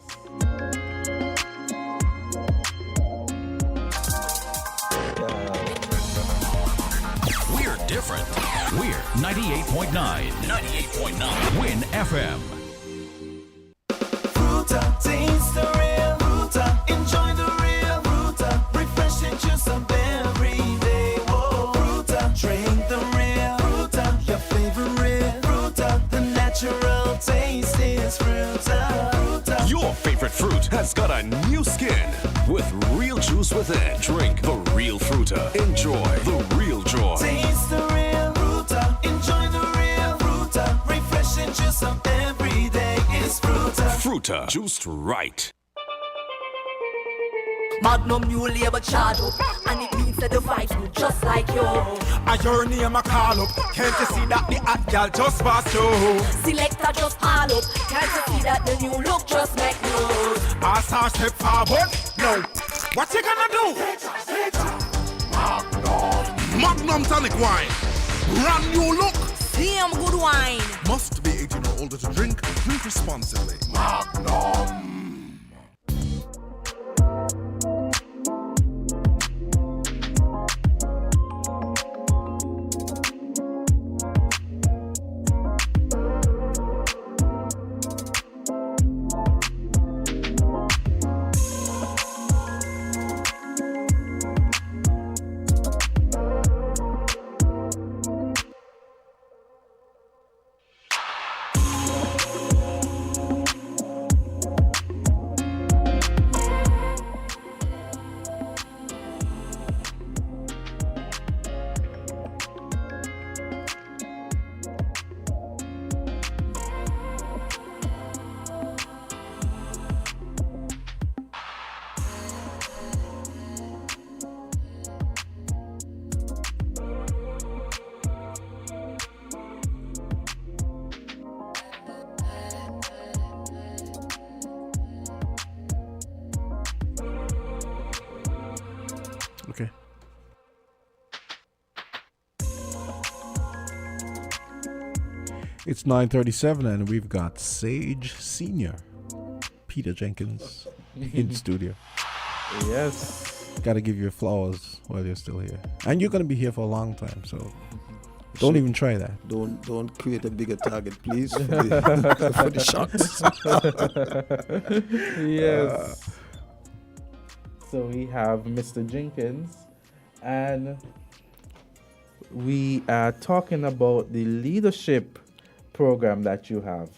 We're different. We're 98.9. 98.9. Win FM. Fruta, taste the real Fruta. Enjoy the real Fruta. Refreshing juice of every day. Whoa, Fruta. Drink the real Fruta. Your favorite Fruta. The natural taste is Fruta. Fruta. Your favorite fruit has got a new skin with real juice within. Drink the real Fruta. Enjoy the real joy. Taste the real Fruta. Enjoy the real Fruta. Refreshing juice of every day is Fruta. Fruta, juiced right. Magnum new label charge up, and it means that the vibes good just like you. And your name a call up. Can't you see that the hot girl just passed you? Selector just call up. Can't you see that the new look just make news? I saw step forward. No, what you gonna do? Magnum tonic wine. Brand new look. Same good wine. Must be 18 or older to drink. Drink responsibly. Magnum. Okay. It's 9:37 and we've got Sage Senior, Peter Jenkins, in studio. Yes. Got to give you flowers while you're still here, and you're gonna be here for a long time, so don't even try that. Don't create a bigger target, please, for the, for the shots. Yes. So we have Mr. Jenkins, and we are talking about the leadership program that you have.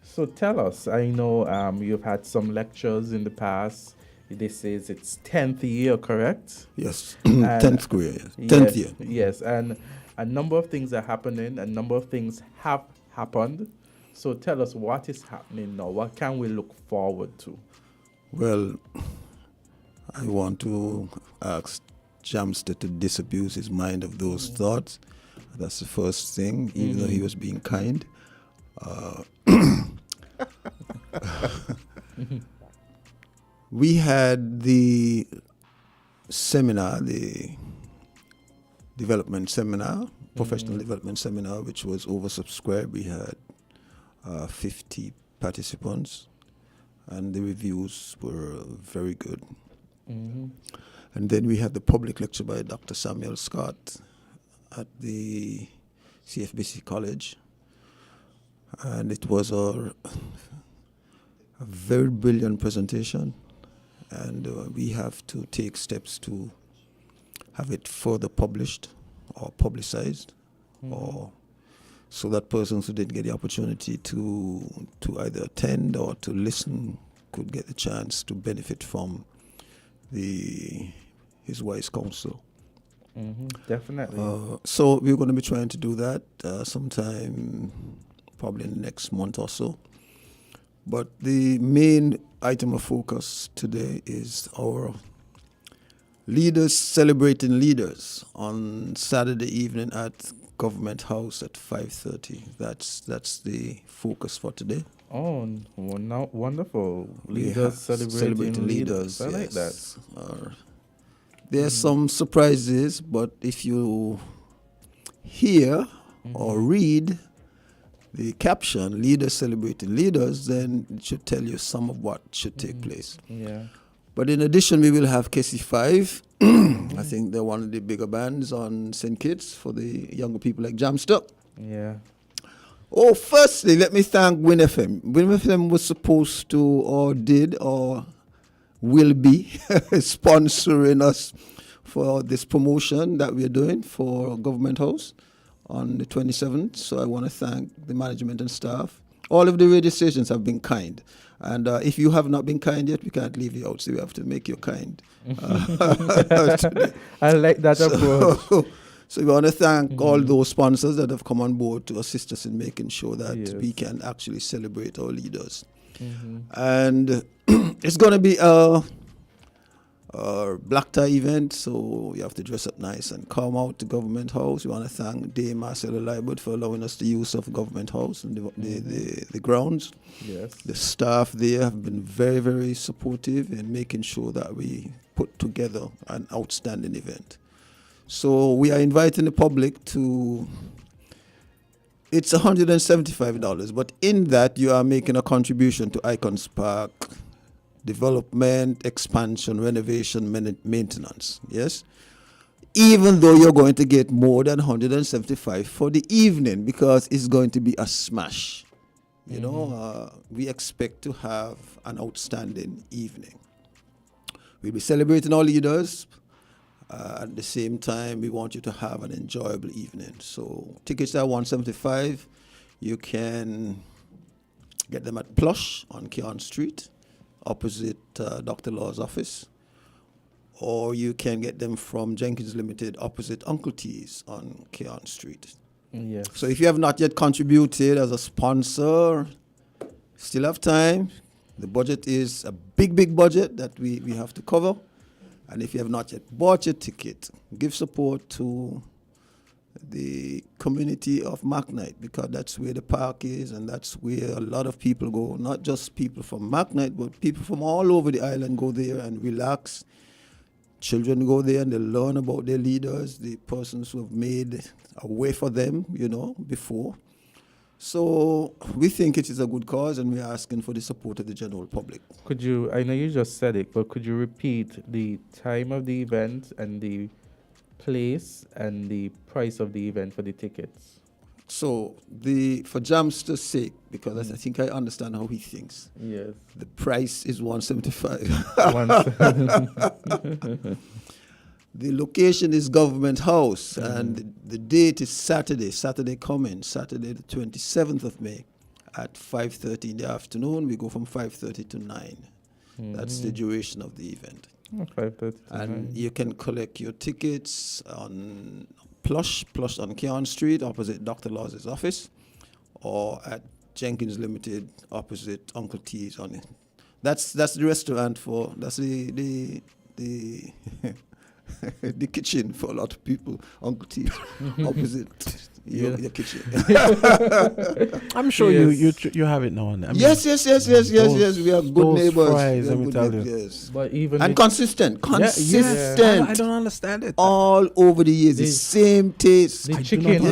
So tell us, I know you've had some lectures in the past. This is its 10th year, correct? Yes, 10th grade, 10th year. Yes, and a number of things are happening, a number of things have happened. So tell us what is happening now. What can we look forward to? Well, I want to ask Jamster to disabuse his mind of those thoughts. That's the first thing, even though he was being kind. We had the seminar, the development seminar, professional development seminar, which was oversubscribed. We had 50 participants, and the reviews were very good. And then we had the public lecture by Dr. Samuel Scott at the CFBC College, and it was a very brilliant presentation, and we have to take steps to have it further published or publicized, or so that persons who didn't get the opportunity to either attend or to listen could get the chance to benefit from his wise counsel. Definitely. So we're going to be trying to do that sometime probably in the next month or so. But the main item of focus today is our Leaders Celebrating Leaders on Saturday evening at Government House at 5:30. That's the focus for today. Oh, wonderful. We Leaders have celebrating leaders. I like that. yes. There's some surprises, but if you hear or read the caption, leaders celebrating leaders, then it should tell you some of what should take place. Yeah. But in addition, we will have Candisie 5. I think they're one of the bigger bands on St. Kitts for the younger people like Jamster. Yeah. Oh, firstly, let me thank WINNFM. WINNFM was supposed to, or did, or will be sponsoring us for this promotion that we're doing for Government House on the 27th. So I want to thank the management and staff. All of the radio stations have been kind. And if you have not been kind yet, we can't leave you out. So we have to make you kind. I like that approach. So we want to thank all those sponsors that have come on board to assist us in making sure that we can actually celebrate our leaders. And it's going to be a black tie event, so you have to dress up nice and come out to Government House. We want to thank Dame Marcella Liebert for allowing us the use of Government House and the grounds. Yes. The staff there have been very, very supportive in making sure that we put together an outstanding event. So we are inviting the public to, it's $175, but in that you are making a contribution to Icons Park development, expansion, renovation, maintenance, yes? Even though you're going to get more than $175 for the evening because it's going to be a smash. You know, we expect to have an outstanding evening. We'll be celebrating our leaders. At the same time, we want you to have an enjoyable evening. So tickets are $175. You can get them at Plush on Keon Street, opposite Dr. Law's office. Or you can get them from Jenkins Limited, opposite Uncle T's on Keon Street. Yes. So if you have not yet contributed as a sponsor, still have time. The budget is a big, big budget that we have to cover. And if you have not yet bought your ticket, give support to the community of McKnight because that's where the park is and that's where a lot of people go. Not just people from McKnight, but people from all over the island go there and relax. Children go there and they learn about their leaders, the persons who have made a way for them, you know, before. So we think it is a good cause and we're asking for the support of the general public. Could you, I know you just said it, but could you repeat the time of the event and the place and the price of the event for the tickets? So for Jamster's sake, because I think I understand how he thinks. Yes. The price is $175. The location is Government House, and the date is Saturday coming, Saturday the 27th of May at 5:30 in the afternoon. We go from 5:30 to 9. That's the duration of the event. 5:30 And you can collect your tickets on Plush on Keon Street, opposite Dr. Law's office, or at Jenkins Limited, opposite Uncle T's. That's the restaurant that's the the kitchen for a lot of people. Uncle T's, opposite your kitchen. I'm sure you have it now. I mean, yes. We are good neighbors. Fries, let me tell you. Yes. But even and consistent. I don't understand it. All over the years, the same taste. The chicken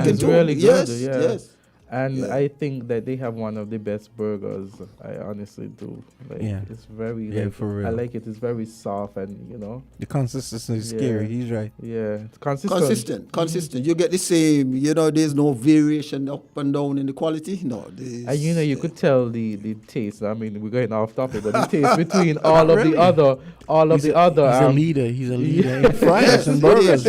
is really good. Yes. And I think that they have one of the best burgers. I honestly do. It's very. For real. I like it. It's very soft, and you know. The consistency is scary. He's right. Yeah, it's consistent. Consistent. You get the same. You know, there's no variation up and down in the quality. No. And you know, you could tell the taste. I mean, we're going off topic, but the taste between all of the other. He's a leader in fries and burgers.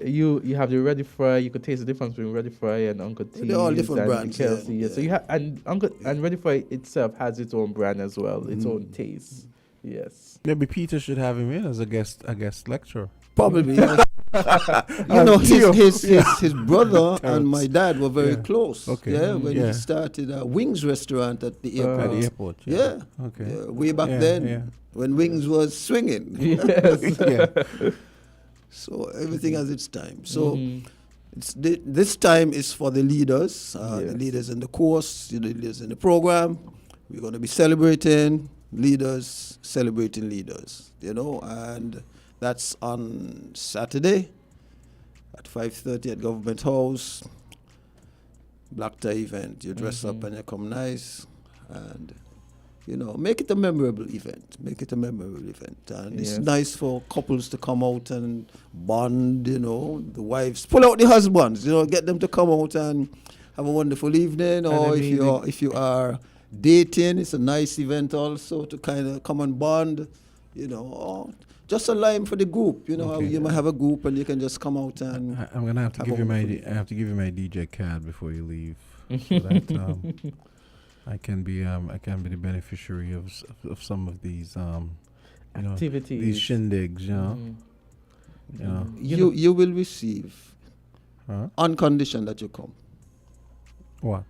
You have the ready fry. You could taste the difference between ready fry and Uncle T's. They're all different and brands. Kelsey. Yeah. So you have and ready fry itself has its own brand as well, its own taste. Yes. Maybe Peter should have him in as a guest lecturer. Probably. You know, his brother and my dad were very close. Okay. Yeah, when he started a Wings restaurant at the airport. At the airport. Yeah. Okay. Way back then, when Wings was swinging. Yes. So everything has its time. So This time is for the leaders, the leaders in the course, the leaders in the program. We're going to be celebrating leaders, celebrating leaders, and that's on Saturday at 5:30 at Government House. Black tie event. You dress up and you come nice, and make it a memorable event. Make it a memorable event, and it's nice for couples to come out and bond. The wives pull out the husbands. Get them to come out and have a wonderful evening. Or if you are dating, it's a nice event also to kind of come and bond. Or just a line for the group. You might have a group and you can just come out and. I'm gonna have to give you my DJ card before you leave, so that I can be the beneficiary of some of these activities, these shindigs. You will receive on condition that you come. What?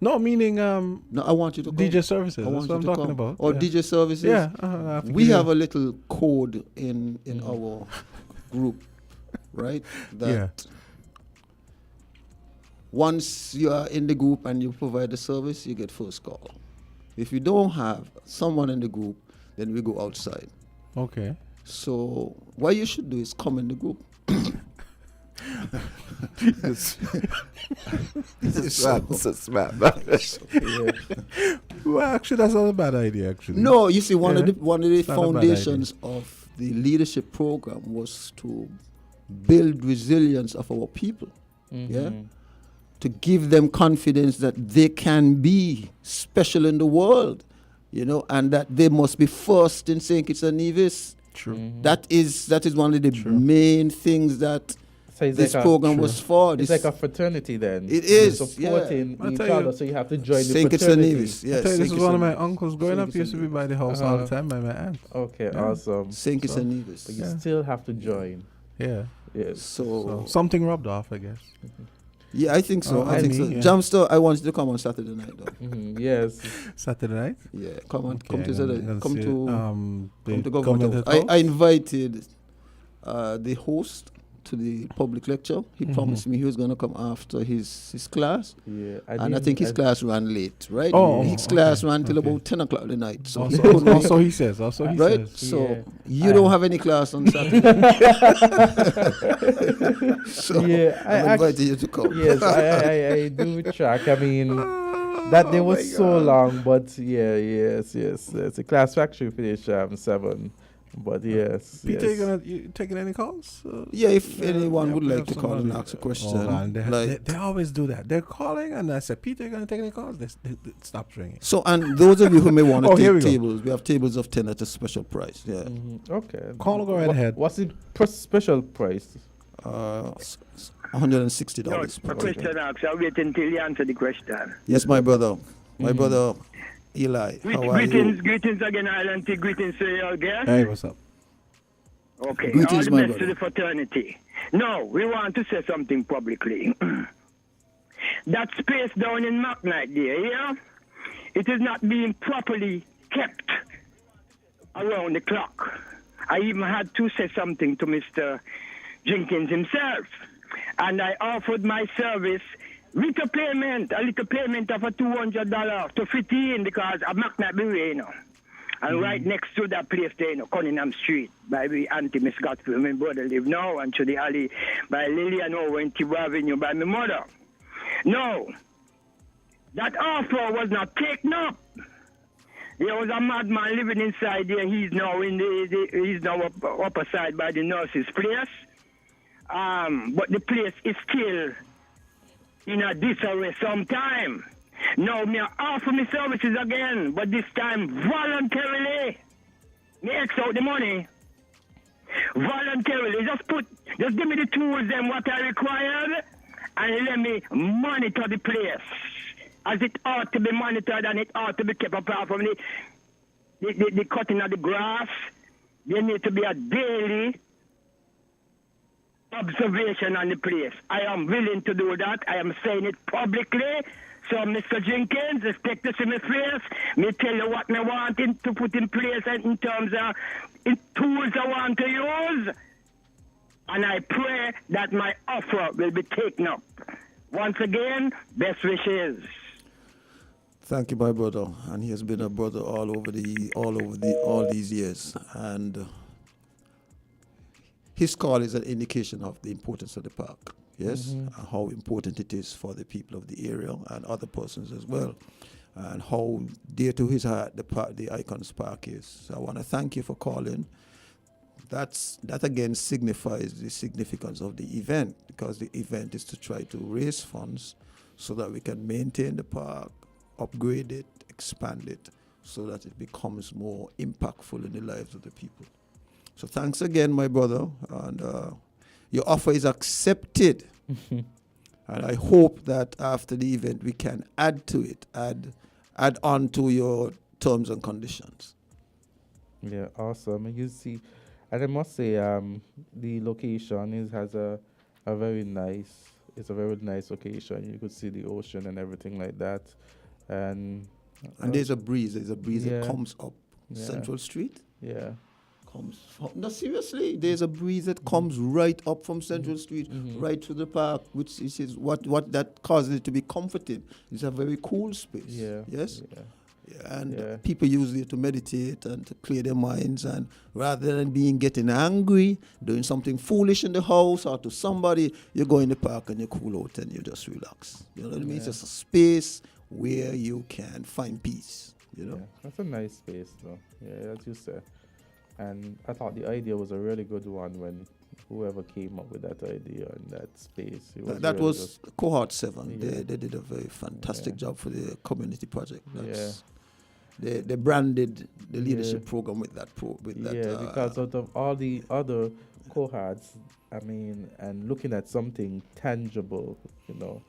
No, meaning no, I want you to come. DJ services. That's what I'm talking come. about. Or DJ services. Yeah, we have a little code in our group, right? That once you are in the group and you provide the service, you get first call. If you don't have someone in the group, then we go outside. Okay. So what you should do is come in the group. Well, actually, that's not a bad idea. Actually, no. You see, one of the foundations of the leadership program was to build resilience of our people. Yeah, to give them confidence that they can be special in the world, and that they must be first in St. Kitts and Nevis. True. That is one of the main things that. So this program was for. It's like a fraternity then. It is. Supporting each other, so you have to join the St. Kitts and Nevis. Yes. This is one of my uncles growing up. He used to be by the house all the time by my aunt. Okay, awesome. St. Kitts and Nevis. But you still have to join. Yeah. Yes. So something rubbed off, I guess. Yeah, I think so. I think so. Jumpster, I want you to come on Saturday night, though. Yes. Saturday night? Yeah, come to Government Government House. I invited the host to the public lecture. He promised me he was going to come after his class. Yeah, I think his class ran late, right? Oh, his class ran till about 10 o'clock at night. So also he says. Right? So you don't have any class on Saturday. So I invited you to come. Yes, I do track. I mean, that day was so long, but yes. The class factory finished 7. But yes. Peter, you taking any calls? If anyone would like to call and ask a question. They always do that. They're calling, and I said, Peter, you going to take any calls? They stop ringing. So, and those of you who may want to take tables, we have tables of 10 at a special price. Yeah. Okay. Call or go right ahead. What's the special price? $160. No, a question asked. I'll wait until you answer the question. Yes, my brother. My brother. Eli, how are you? Greetings again, Island Tea. Greetings to your guest. Hey, what's up? Okay, greetings, all the best to the fraternity. No, we want to say something publicly. That space down in McKnight there, yeah? It is not being properly kept around the clock. I even had to say something to Mr. Jenkins himself. And I offered my service with a little payment of a $200 to fit in because I'm not way, And right next to that place there, Cunningham Street, by the Auntie Miss Godfrey, my brother live now, and to the alley by Lillian over in Tibu Avenue by my mother. No, that offer was not taken up. There was a madman living inside there. He's now he's now upper side by the nurse's place. But the place is still in a disarray sometime. Now, me offer me services again, but this time voluntarily. Me X out the money. Voluntarily. Just give me the tools and what I required, and let me monitor the place. As it ought to be monitored and it ought to be kept apart from the cutting of the grass. There need to be a daily observation on the place. I am willing to do that. I am saying it publicly. So, Mr. Jenkins, expect to see me face. Me tell you what I want to put in place in terms of tools I want to use. and I pray that my offer will be taken up. Once again, best wishes. Thank you, my brother. And he has been a brother all these years. And his call is an indication of the importance of the park. Yes, and how important it is for the people of the area and other persons as well, and how dear to his heart the Icons Park is. So I want to thank you for calling. That again signifies the significance of the event, because the event is to try to raise funds so that we can maintain the park, upgrade it, expand it, so that it becomes more impactful in the lives of the people. So thanks again, my brother, and your offer is accepted. And I hope that after the event we can add to it, add on to your terms and conditions. Yeah, awesome. And you see, and I must say, the location has a very nice. It's a very nice location. You could see the ocean and everything like that, and there's a breeze. That comes up Central Street. Yeah. No, seriously, there's a breeze that comes right up from Central Street, right to the park, which is what that causes it to be comforting. It's a very cool space. Yeah. Yes. Yeah. And people use it to meditate and to clear their minds, and rather than getting angry, doing something foolish in the house or to somebody, you go in the park and you cool out and you just relax. You know what I mean? It's just a space where you can find peace. You know. Yeah. That's a nice space, though. Yeah, as you said. And I thought the idea was a really good one when whoever came up with that idea in that space. That really was good. Cohort 7. Yeah. They did a very fantastic job for the community project. They branded the leadership program with that. Because out of all the other cohorts, I mean, and looking at something tangible, you know,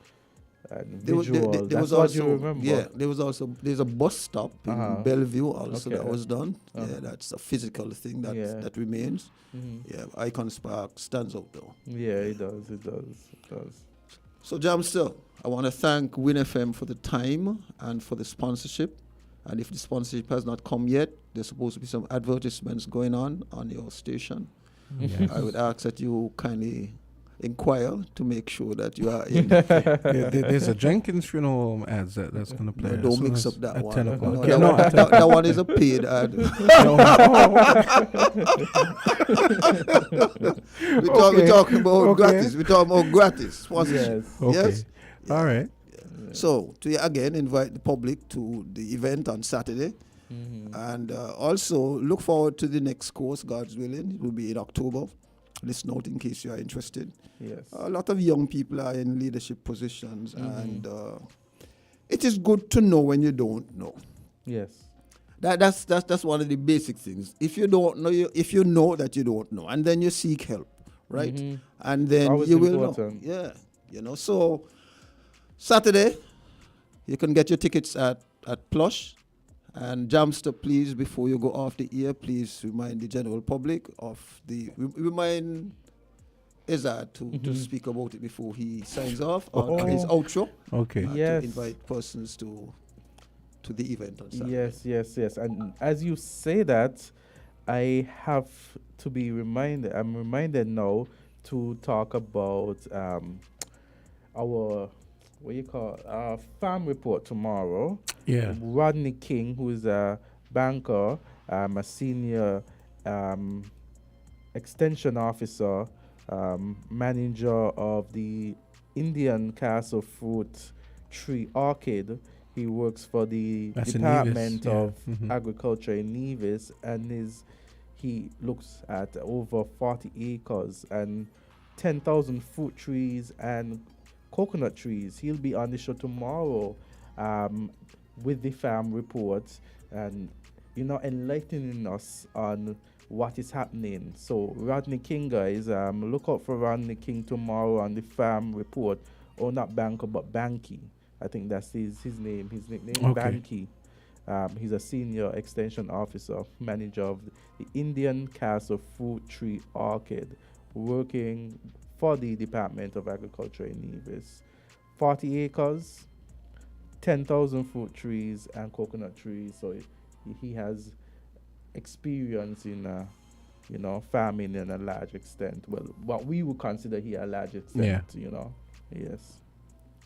and visual. That's what you remember. Yeah, there's a bus stop in Bellevue also that was done. Yeah, that's a physical thing that remains. Yeah, Icons Park stands out though. Yeah, it does. So Jamster, I want to thank Win FM for the time and for the sponsorship. And if the sponsorship has not come yet, there's supposed to be some advertisements going on your station. Yes. I would ask that you kindly inquire to make sure that you are in. There's a Jenkins funeral home ads that's going to play. No, don't mix up that at one. 10 o'clock. That one is a paid ad. We're talking about gratis. We're talking about gratis sponsorship. Yes. All right. So, to again invite the public to the event on Saturday. And also look forward to the next course, God's willing. It will be in October. Listen out in case you are interested. Yes. A lot of young people are in leadership positions, and it is good to know when you don't know. Yes. That's one of the basic things. If you don't know, if you know that you don't know, and then you seek help, right? And then Always you will important. know. Yeah, So Saturday, you can get your tickets at Plush. And Jamster, please, before you go off the air, please remind the general public of remind Azard to speak about it before he signs off on his outro. Okay. To invite persons to the event on Saturday. Yes. And as you say that, I have to be reminded. I'm reminded now to talk about our farm report tomorrow. Yeah. Rodney King, who is a banker, a senior extension officer, manager of the Indian Castle Fruit Tree Orchid. He works for the Department of Agriculture in Nevis, and he looks at over 40 acres and 10,000 fruit trees and coconut trees. He'll be on the show tomorrow with the farm reports and enlightening us on what is happening. So Rodney King, guys, look out for Rodney King tomorrow on the farm report. Or not Banker, but Banky. I think that's his name. His nickname Banky. He's a senior extension officer, manager of the Indian Castle Fruit Tree Orchid, working for the Department of Agriculture in Nevis. 40 acres, 10,000 fruit trees and coconut trees. So he has experience in farming in a large extent. Well, what we would consider here a large extent, Yes.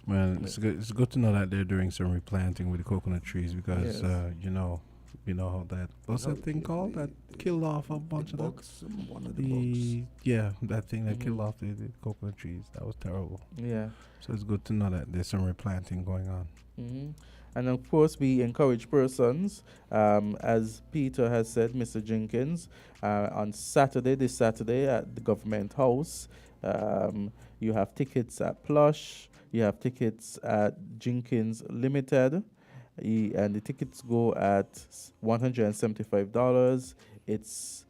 Well, it's good to know that they're doing some replanting with the coconut trees because, Yes. you know how that, what's that thing called that killed off a bunch of bugs, one of the bugs. Yeah, that thing that killed off the coconut trees. That was terrible. Yeah. So it's good to know that there's some replanting going on. Mm-hmm. And of course, we encourage persons, as Peter has said, Mr. Jenkins, on this Saturday at the Government House. You have tickets at Plush, you have tickets at Jenkins Limited, and the tickets go at $175. It's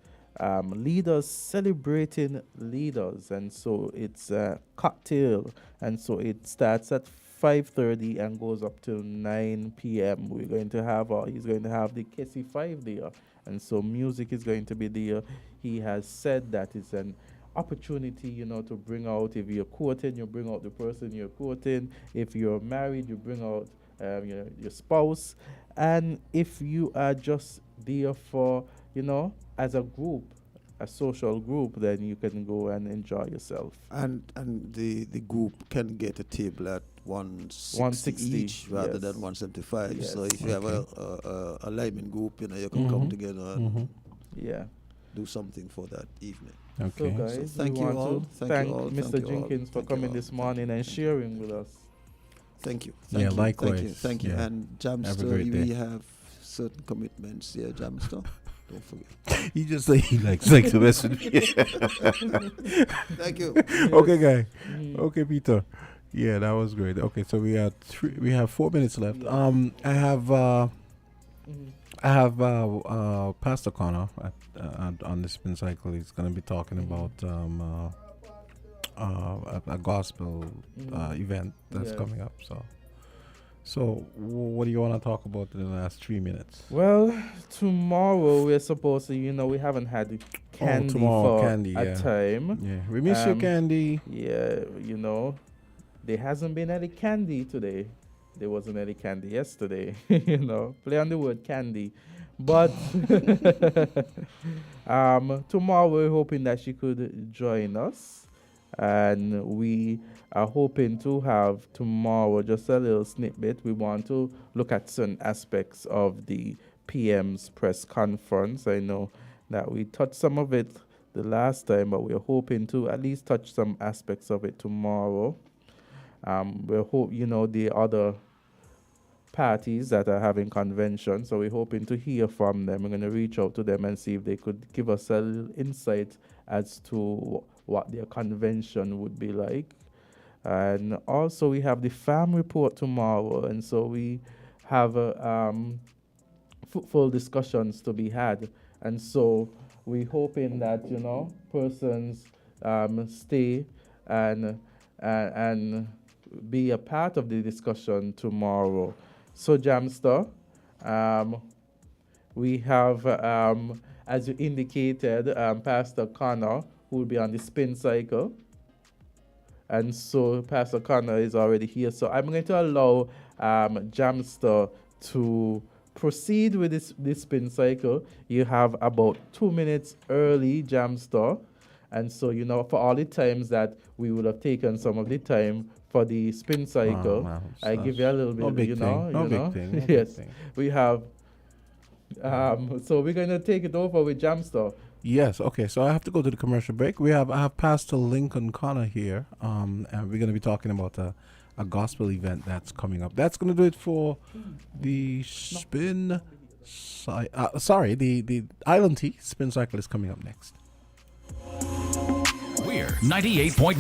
leaders celebrating leaders, and so it's a cocktail, and so it starts at 5:30 and goes up till 9 p.m. He's going to have the Candisie 5 there, and so music is going to be there. He has said that it's an opportunity, to bring out, if you're courting, you bring out the person you're courting. If you're married, you bring out your spouse. And if you are just there for, as a group, a social group, then you can go and enjoy yourself. And the group can get a table at 160 each rather than 175. Yes. So if you have a lineman group, you can come together and do something for that evening. Okay. So guys, thank you all. Thank Mr. Jenkins for coming this morning and sharing with us. Thank you. Likewise. Thank you. And Jamster, we have certain commitments here, Jamster. Don't forget. He just he likes to mess with me. Thank you. Okay, guy. Okay, Peter. Yeah, that was great. Okay, so we have 4 minutes left. I have Pastor Connor on the spin cycle. He's going to be talking about a gospel event that's coming up. So what do you want to talk about in the last 3 minutes? Well, tomorrow we're supposed to, we haven't had Candy for a time. Yeah, we miss you, Candy. Yeah, there hasn't been any candy today. There wasn't any candy yesterday. Play on the word candy. But tomorrow we're hoping that she could join us. And we are hoping to have tomorrow just a little snippet. We want to look at certain aspects of the PM's press conference. I know that we touched some of it the last time, but we're hoping to at least touch some aspects of it tomorrow. We're the other parties that are having conventions, so we're hoping to hear from them. We're going to reach out to them and see if they could give us a little insight as to what their convention would be like. And also we have the farm report tomorrow, and so we have fruitful discussions to be had. And so we're hoping that persons stay and be a part of the discussion tomorrow. So Jamster, we have, as you indicated, Pastor Connor, who will be on the spin cycle. And so Pastor Connor is already here. So I'm going to allow Jamster to proceed with this spin cycle. You have about 2 minutes early, Jamster. And so, for all the times that we would have taken some of the time for the spin cycle, I give you a little bit, no big thing. Yes, we have. So we're going to take it over with Jamster. Yes, okay, so I have to go to the commercial break. I have Pastor Lincoln Connor here, and we're going to be talking about a gospel event that's coming up. That's going to do it for the spin the Island Tea spin cycle is coming up next. We're 98.9.